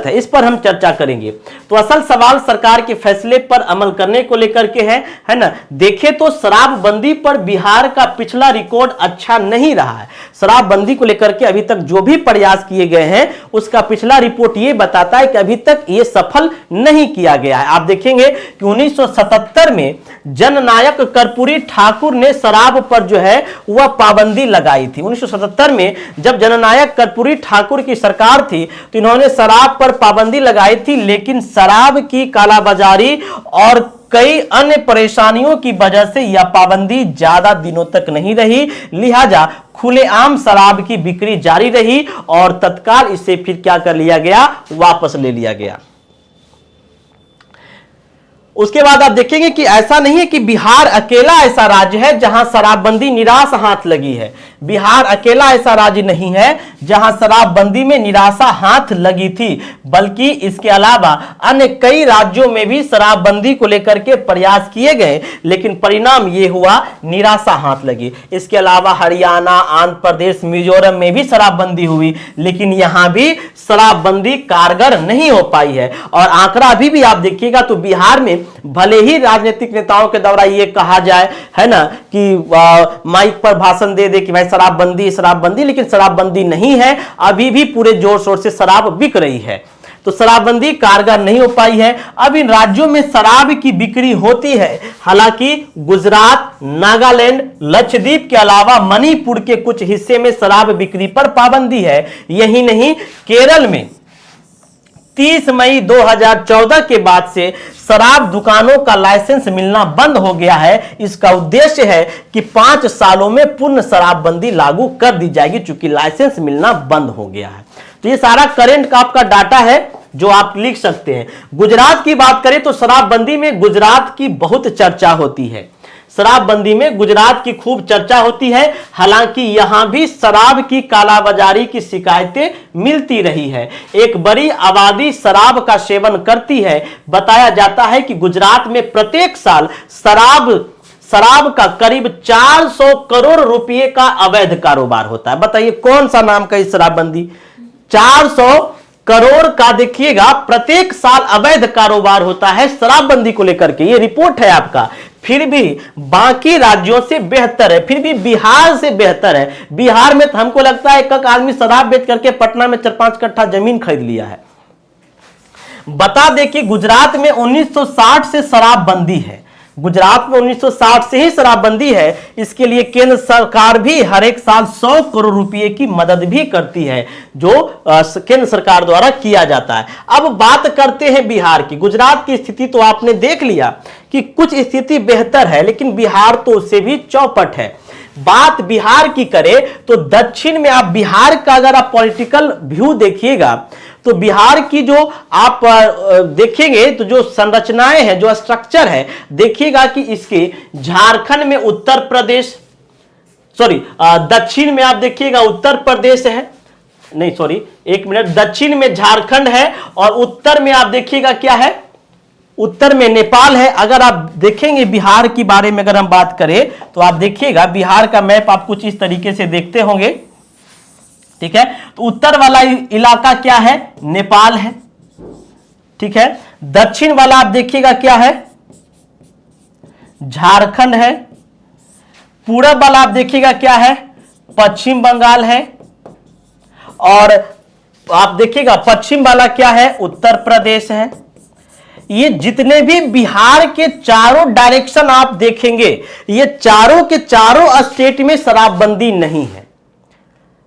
है, इस पर हम चर्चा करेंगे। तो असल सवाल सरकार के फैसले पर अमल करने को लेकर के है ना। देखें तो शराबबंदी पर बिहार का पिछला रिकॉर्ड अच्छा नहीं रहा है। शराबबंदी को लेकर के अभी तक जो भी प्रयास किए गए हैं उसका पिछला रिपोर्ट यह बताता है कि अभी तक यह सफल नहीं किया गया है। आप देखेंगे कि 1977 में जननायक कर्पूरी ठाकुर ने शराब पर जो है वह पाबंदी लगाई थी। 1977 में जब जननायक कर्पूरी ठाकुर की सरकार थी तो इन्होंने शराब पर पाबंदी लगाई थी, लेकिन शराब की कालाबाजारी और कई अन्य परेशानियों की वजह से यह पाबंदी ज्यादा दिनों तक नहीं रही, लिहाजा खुलेआम शराब की बिक्री जारी रही और तत्काल इसे फिर क्या कर लिया गया, वापस ले लिया गया। उसके बाद आप देखेंगे कि ऐसा नहीं है कि बिहार अकेला ऐसा राज्य है जहां शराबबंदी निराश हाथ लगी है। बिहार अकेला ऐसा राज्य नहीं है जहां शराबबंदी में निराशा हाथ लगी थी, बल्कि इसके अलावा अन्य कई राज्यों में भी शराबबंदी को लेकर के प्रयास किए गए, लेकिन परिणाम यह हुआ निराशा हाथ लगी। इसके अलावा हरियाणा, आंध्र प्रदेश, मिजोरम में भी शराबबंदी हुई, लेकिन यहां भी शराबबंदी कारगर नहीं हो पाई है। और आंकड़ा अभी भी आप देखिएगा तो बिहार में भले ही राजनीतिक नेताओं के द्वारा यह कहा जाए है ना कि माइक पर भाषण दे दे कि भाई शराबबंदी, लेकिन शराबबंदी नहीं है। अभी भी पूरे जोर शोर से शराब बिक रही है, तो शराबबंदी कारगर नहीं हो पाई है। अब इन राज्यों में शराब की बिक्री होती है। हालांकि गुजरात, नागालैंड, लक्षद्वीप के अलावा मणिपुर के कुछ हिस्से में शराब बिक्री पर पाबंदी है। यही नहीं, केरल में 30 मई 2014 के बाद से शराब दुकानों का लाइसेंस मिलना बंद हो गया है। इसका उद्देश्य है कि 5 सालों में पूर्ण शराबबंदी लागू कर दी जाएगी, चूंकि लाइसेंस मिलना बंद हो गया है। तो ये सारा करंट का आपका डाटा है जो आप लिख सकते हैं। गुजरात की बात करें तो शराबबंदी में गुजरात की बहुत चर्चा होती है। शराबबंदी में गुजरात की खूब चर्चा होती है। हालांकि यहां भी शराब की कालाबाजारी की शिकायतें मिलती रही है। एक बड़ी आबादी शराब का सेवन करती है। बताया जाता है कि गुजरात में प्रत्येक साल शराब का करीब 400 करोड़ रुपए का अवैध कारोबार होता है। बताइए कौन सा नाम का इस शराबबंदी? 400 करोड़ का देखिएगा प्रत्येक साल अवैध कारोबार होता है शराबबंदी को लेकर के। ये रिपोर्ट है आपका। फिर भी बाकी राज्यों से बेहतर है, फिर भी बिहार से बेहतर है। बिहार में तो हमको लगता है एक आदमी शराब बेच करके पटना में 4-5 कट्ठा जमीन खरीद लिया है। बता दें कि गुजरात में 1960 से शराबबंदी है। गुजरात में 1960 से ही शराबबंदी है। इसके लिए केंद्र सरकार भी हर एक साल 100 करोड़ रुपए की मदद भी करती है, जो केंद्र सरकार द्वारा किया जाता है। अब बात करते हैं बिहार की। गुजरात की स्थिति तो आपने देख लिया कि कुछ स्थिति बेहतर है, लेकिन बिहार तो उससे भी चौपट है। बात बिहार की करें तो दक्षिण में आप बिहार का अगर आप पॉलिटिकल व्यू देखिएगा तो बिहार की जो आप देखेंगे तो जो संरचनाएं हैं, जो स्ट्रक्चर है, देखिएगा कि इसके झारखंड में उत्तर प्रदेश, दक्षिण में आप देखिएगा उत्तर प्रदेश है, नहीं सॉरी एक मिनट, दक्षिण में झारखंड है और उत्तर में आप देखिएगा क्या है, उत्तर में नेपाल है। अगर आप देखेंगे बिहार के बारे में अगर हम बात करें तो आप देखिएगा बिहार का मैप आप कुछ इस तरीके से देखते होंगे, ठीक है। तो उत्तर वाला इलाका क्या है, नेपाल है, ठीक है। दक्षिण वाला आप देखिएगा क्या है, झारखंड है। पूरब वाला आप देखिएगा क्या है, पश्चिम बंगाल है। और आप देखिएगा पश्चिम वाला क्या है, उत्तर प्रदेश है। ये जितने भी बिहार के चारों डायरेक्शन आप देखेंगे, ये चारों के चारों स्टेट में शराबबंदी नहीं है।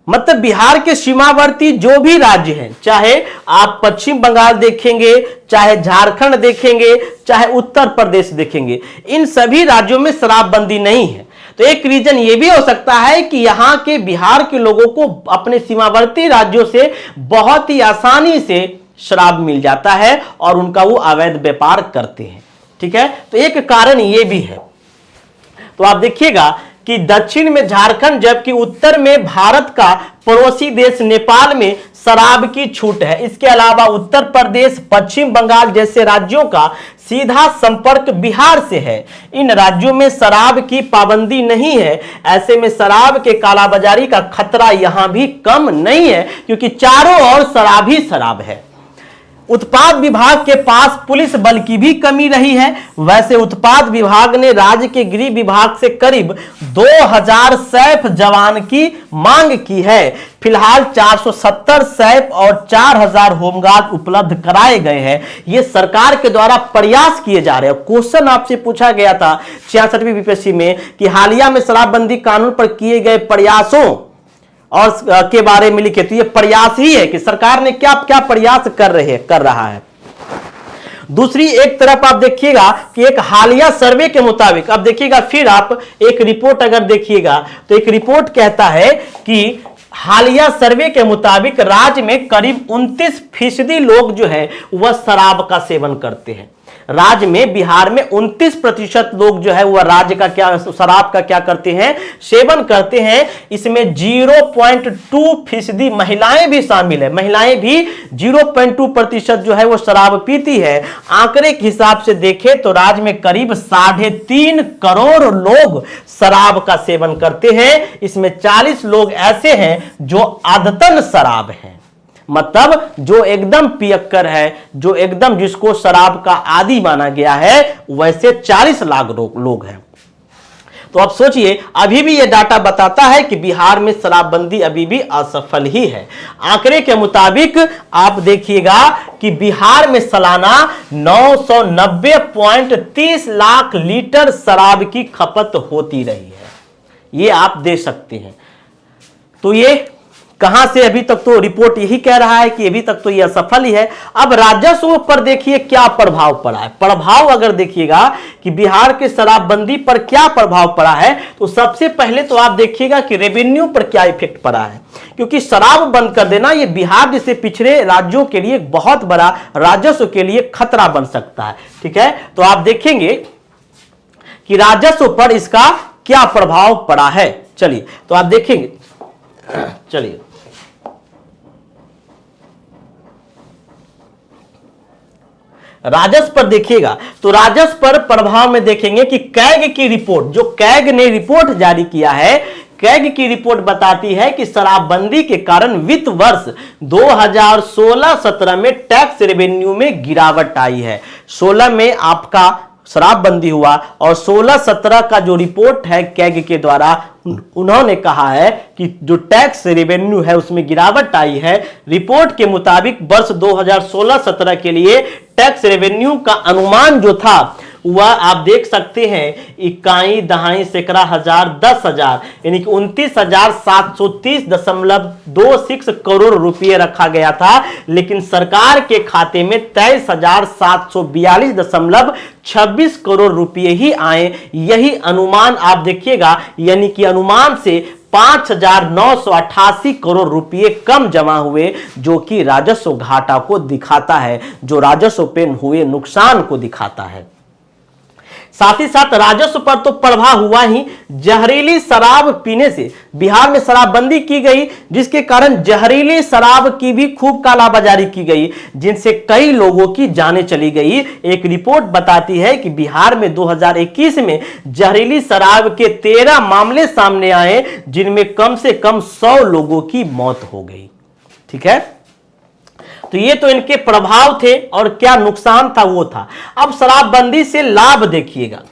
मतलब बिहार के सीमावर्ती जो भी राज्य हैं, चाहे आप पश्चिम बंगाल देखेंगे, चाहे झारखंड देखेंगे, चाहे उत्तर प्रदेश देखेंगे, इन सभी राज्यों में शराबबंदी नहीं है। तो एक रीजन यह भी हो सकता है कि यहां के बिहार के लोगों को अपने सीमावर्ती राज्यों से बहुत ही आसानी से शराब मिल जाता है और उनका वो अवैध व्यापार करते हैं, ठीक है। तो एक कारण ये भी है। तो आप देखिएगा कि दक्षिण में झारखंड जबकि उत्तर में भारत का पड़ोसी देश नेपाल में शराब की छूट है। इसके अलावा उत्तर प्रदेश, पश्चिम बंगाल जैसे राज्यों का सीधा संपर्क बिहार से है। इन राज्यों में शराब की पाबंदी नहीं है। ऐसे में शराब के कालाबाजारी का खतरा यहां भी कम नहीं है, क्योंकि चारों ओर शराब ही शराब है। उत्पाद विभाग के पास पुलिस बल की भी कमी रही है। वैसे उत्पाद विभाग ने राज्य के गृह विभाग से करीब 2000 सैफ जवान की मांग की है। फिलहाल 470 सैफ और 4000 होमगार्ड उपलब्ध कराए गए हैं। ये सरकार के द्वारा प्रयास किए जा रहे हैं। क्वेश्चन आपसे पूछा गया था 66वीं बीपीएससी में कि हालिया में शराबबंदी कानून पर किए गए प्रयासों और के बारे में लिखे, तो ये प्रयास ही है कि सरकार ने क्या क्या प्रयास कर रहा है। दूसरी एक तरफ आप देखिएगा कि एक हालिया सर्वे के मुताबिक, अब देखिएगा फिर आप एक रिपोर्ट अगर देखिएगा तो एक रिपोर्ट कहता है कि हालिया सर्वे के मुताबिक राज्य में करीब 29% लोग जो है वह शराब का सेवन करते हैं। राज्य में, बिहार में 29% लोग जो है वह राज्य का शराब का क्या करते हैं, सेवन करते हैं। इसमें 0.2% महिलाएं भी शामिल है। महिलाएं भी 0.2% जो है वो शराब पीती है। आंकड़े के हिसाब से देखें तो राज्य में करीब 3.5 करोड़ लोग शराब का सेवन करते हैं। इसमें 40 लोग ऐसे हैं जो आदतन शराब हैं, मतलब जो एकदम पियक्कर है, जो एकदम जिसको शराब का आदी माना गया है, वैसे 40 लाख लोग हैं। तो अब सोचिए, अभी भी यह डाटा बताता है कि बिहार में शराबबंदी अभी भी असफल ही है। आंकड़े के मुताबिक आप देखिएगा कि बिहार में सालाना 990.30 लाख लीटर शराब की खपत होती रही है। ये आप देख सकते हैं। तो ये कहां से, अभी तक तो रिपोर्ट यही कह रहा है कि अभी तक तो यह असफल ही है। अब राजस्व पर देखिए क्या प्रभाव पड़ा है। प्रभाव अगर देखिएगा कि बिहार के शराबबंदी पर क्या प्रभाव पड़ा है, तो सबसे पहले तो आप देखिएगा कि रेवेन्यू पर क्या इफेक्ट पड़ा है, क्योंकि शराब बंद कर देना यह बिहार जैसे पिछड़े राज्यों के लिए बहुत बड़ा राजस्व के लिए खतरा बन सकता है। ठीक है, तो आप देखेंगे कि राजस्व पर इसका क्या प्रभाव पड़ा है। चलिए तो आप देखेंगे, चलिए राजस्व पर देखिएगा तो राजस्व पर प्रभाव में देखेंगे कि कैग की रिपोर्ट, जो कैग ने रिपोर्ट जारी किया है, कैग की रिपोर्ट बताती है कि शराबबंदी के कारण वित्त वर्ष 2016-17 में टैक्स रेवेन्यू में गिरावट आई है। 16 में आपका शराबबंदी हुआ और 16-17 का जो रिपोर्ट है कैग के द्वारा, उन्होंने कहा है कि जो टैक्स रेवेन्यू है उसमें गिरावट आई है। रिपोर्ट के मुताबिक वर्ष 2016-17 के लिए टैक्स रेवेन्यू का अनुमान जो था वह आप देख सकते हैं 21 दहाई सैकड़ा हजार 10,000 यानी कि 29,730.26 करोड़ रुपए रखा गया था, लेकिन सरकार के खाते में 23,742.26 करोड़ रुपए ही आए। यही अनुमान आप देखिएगा, यानी कि अनुमान से 5,988 करोड़ रुपए कम जमा हुए, जो कि राजस्व घाटा को दिखाता है, जो राजस्व पे हुए नुकसान को दिखाता है। साथ ही साथ राजस्व पर तो प्रभाव हुआ ही। जहरीली शराब पीने से बिहार में शराबबंदी की गई, जिसके कारण जहरीली शराब की भी खूब कालाबाजारी की गई, जिनसे कई लोगों की जानें चली गई। एक रिपोर्ट बताती है कि बिहार में 2021 में जहरीली शराब के 13 मामले सामने आए, जिनमें कम से कम 100 लोगों की मौत हो गई। ठीक है, तो ये तो इनके प्रभाव थे और क्या नुकसान था वो था। अब शराबबंदी से लाभ देखिएगा,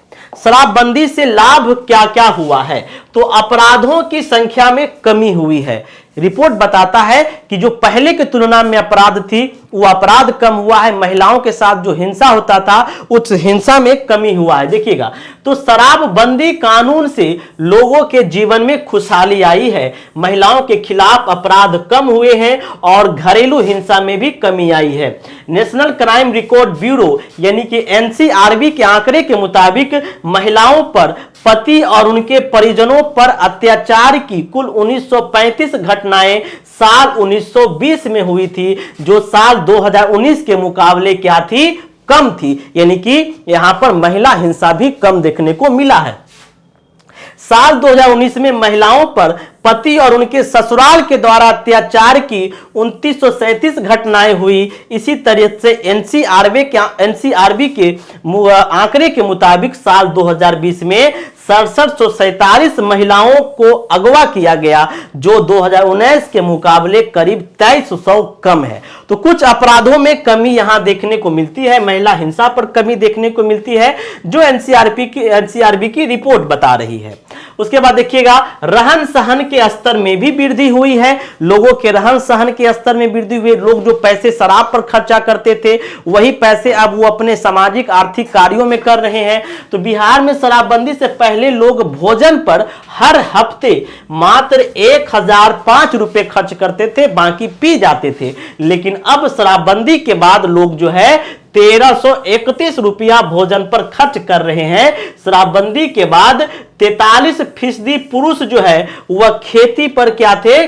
शराबबंदी से लाभ क्या क्या हुआ है। तो अपराधों की संख्या में कमी हुई है। रिपोर्ट बताता है कि जो पहले की तुलना में अपराध थी वो अपराध कम हुआ है। महिलाओं के साथ जो हिंसा होता था उस हिंसा में कमी हुआ है। देखिएगा, तो शराबबंदी कानून से लोगों के जीवन में खुशहाली आई है, महिलाओं के खिलाफ अपराध कम हुए हैं और घरेलू हिंसा में भी कमी आई है। नेशनल क्राइम रिकॉर्ड ब्यूरो यानी कि एनसीआरबी के आंकड़े के मुताबिक महिलाओं पर, पति और उनके परिजनों पर अत्याचार की कुल 1935 घटनाएं साल 1920 में हुई थी, जो साल 2019 के मुकाबले क्या थी, कम थी। यानी कि यहां पर महिला हिंसा भी कम देखने को मिला है। साल 2019 में महिलाओं पर पति और उनके ससुराल के द्वारा अत्याचार की 2937 घटनाएं हुई। इसी तरह से एनसीआरबी के आंकड़े के मुताबिक साल 2020 में 6747 महिलाओं को अगवा किया गया, जो 2019 के मुकाबले करीब 2300 कम है। तो कुछ अपराधों में कमी यहां देखने को मिलती है, महिला हिंसा पर कमी देखने को मिलती है, जो एनसीआरबी की रिपोर्ट बता रही है। उसके बाद देखिएगा, रहन सहन के स्तर में भी वृद्धि हुई है। लोगों के रहन सहन के स्तर में वृद्धि हुई। लोग जो पैसे शराब पर खर्चा करते थे, वही पैसे अब वो अपने सामाजिक आर्थिक कार्यों में कर रहे हैं। तो बिहार में शराबबंदी से पहले लोग भोजन पर हर हफ्ते मात्र 1005 रुपए खर्च करते थे, बाकी पी जाते थे। लेकिन अब शराबबंदी के बाद लोग जो है 1331 रुपया भोजन पर खर्च कर रहे हैं। शराबबंदी के बाद 43% पुरुष जो है वह खेती पर क्या थे,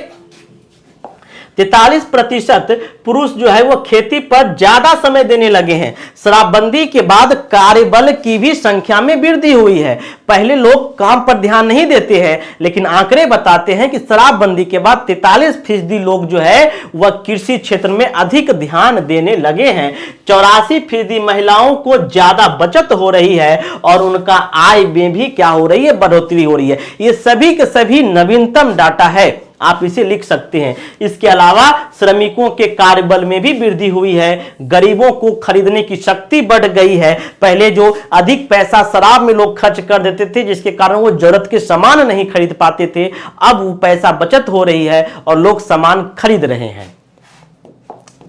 43% पुरुष जो है वो खेती पर ज्यादा समय देने लगे हैं। शराबबंदी के बाद कार्यबल की भी संख्या में वृद्धि हुई है। पहले लोग काम पर ध्यान नहीं देते हैं, लेकिन आंकड़े बताते हैं कि शराबबंदी के बाद 43% लोग जो है वह कृषि क्षेत्र में अधिक ध्यान देने लगे हैं। 84% महिलाओं को ज्यादा बचत हो रही है और उनका आय में भी क्या हो रही है, बढ़ोतरी हो रही है। ये सभी के सभी नवीनतम डाटा है, आप इसे लिख सकते हैं। इसके अलावा श्रमिकों के कार्यबल में भी वृद्धि हुई है। गरीबों को खरीदने की शक्ति बढ़ गई है। पहले जो अधिक पैसा शराब में लोग खर्च कर देते थे, जिसके कारण वो जरूरत के सामान नहीं खरीद पाते थे, अब वो पैसा बचत हो रही है और लोग सामान खरीद रहे हैं।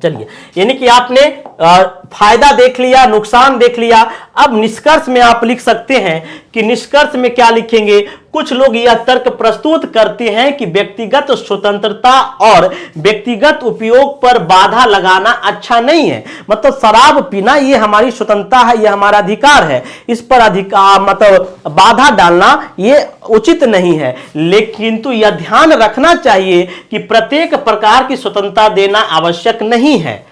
चलिए, यानी कि आपने फायदा देख लिया, नुकसान देख लिया। अब निष्कर्ष में आप लिख सकते हैं कि निष्कर्ष में क्या लिखेंगे। कुछ लोग यह तर्क प्रस्तुत करते हैं कि व्यक्तिगत स्वतंत्रता और व्यक्तिगत उपयोग पर बाधा लगाना अच्छा नहीं है। मतलब शराब पीना ये हमारी स्वतंत्रता है, ये हमारा अधिकार है, इस पर अधिकार मतलब बाधा डालना ये उचित नहीं है। लेकिन तो यह ध्यान रखना चाहिए कि प्रत्येक प्रकार की स्वतंत्रता देना आवश्यक नहीं है।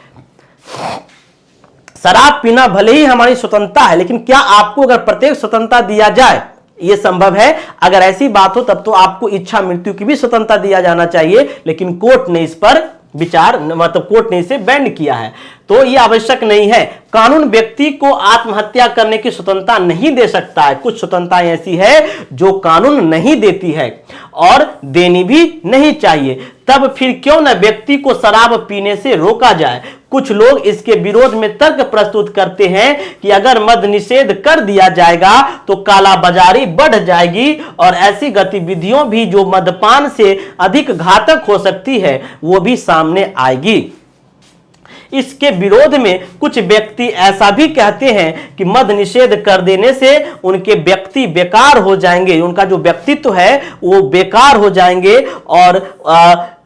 शराब पीना भले ही हमारी स्वतंत्रता है, लेकिन क्या आपको अगर प्रत्येक स्वतंत्रता दिया जाए, यह संभव है? अगर ऐसी बात हो तब तो आपको इच्छा मृत्यु की भी स्वतंत्रता दिया जाना चाहिए, लेकिन कोर्ट ने इस पर विचार मतलब कोर्ट ने इसे बैंड किया है, तो यह आवश्यक नहीं है। कानून व्यक्ति को आत्महत्या करने की स्वतंत्रता नहीं दे सकता है। कुछ स्वतंत्रता ऐसी है जो कानून नहीं देती है और देनी भी नहीं चाहिए। तब फिर क्यों न व्यक्ति को शराब पीने से रोका जाए। कुछ लोग इसके विरोध में तर्क प्रस्तुत करते हैं कि अगर मद निषेध कर दिया जाएगा तो कालाबाजारी बढ़ जाएगी और ऐसी गतिविधियों भी जो मदपान से अधिक घातक हो सकती है वो भी सामने आएगी। इसके विरोध में कुछ व्यक्ति ऐसा भी कहते हैं कि मद निषेध कर देने से उनके व्यक्ति बेकार हो जाएंगे, उनका जो व्यक्तित्व है वो बेकार हो जाएंगे और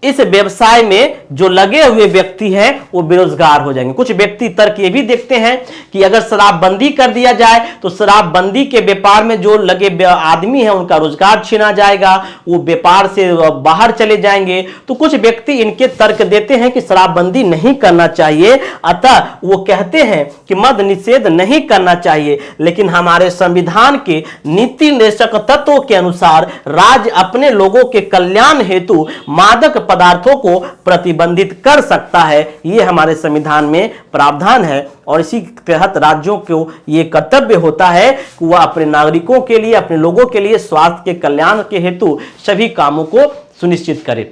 इस व्यवसाय में जो लगे हुए व्यक्ति हैं वो बेरोजगार हो जाएंगे। कुछ व्यक्ति तर्क ये भी देखते हैं कि अगर शराबबंदी कर दिया जाए तो शराबबंदी के व्यापार में जो लगे आदमी हैं उनका रोजगार छीना जाएगा, वो व्यापार से बाहर चले जाएंगे। तो कुछ व्यक्ति इनके तर्क देते हैं कि शराबबंदी नहीं करना चाहिए, अतः वो कहते हैं कि मद निषेध नहीं करना चाहिए। लेकिन हमारे संविधान के नीति निर्देशक तत्वों के अनुसार राज्य अपने लोगों के कल्याण हेतु मादक पदार्थों को प्रतिबंधित कर सकता है। यह हमारे संविधान में प्रावधान है और इसी के तहत राज्यों को यह कर्तव्य होता है कि वह अपने नागरिकों के लिए, अपने लोगों के लिए स्वास्थ्य के कल्याण के हेतु सभी कामों को सुनिश्चित करे।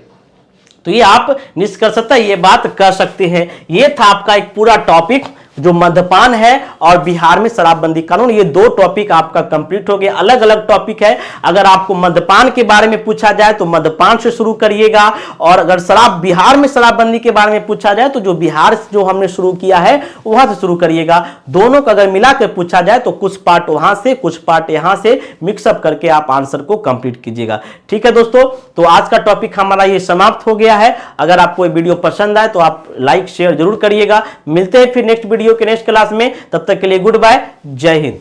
तो ये आप निष्कर्षतः ये बात कर सकते हैं। ये था आपका एक पूरा टॉपिक जो मद्यपान है और बिहार में शराबबंदी कानून। ये दो टॉपिक आपका कंप्लीट हो गया। अलग अलग टॉपिक है। अगर आपको मद्यपान के बारे में पूछा जाए तो मद्यपान से शुरू करिएगा, और अगर बिहार में शराबबंदी के बारे में पूछा जाए तो जो बिहार से जो हमने शुरू किया है वहां से शुरू करिएगा। दोनों को अगर मिलाकर पूछा जाए तो कुछ पार्ट वहां से कुछ पार्ट यहां से मिक्सअप करके आप आंसर को कंप्लीट कीजिएगा। ठीक है दोस्तों, तो आज का टॉपिक हमारा ये समाप्त हो गया है। अगर आपको ये वीडियो पसंद आए तो आप लाइक शेयर जरूर करिएगा। मिलते हैं फिर नेक्स्ट वीडियो के नेक्स्ट क्लास में। तब तक के लिए गुड बाय, जय हिंद।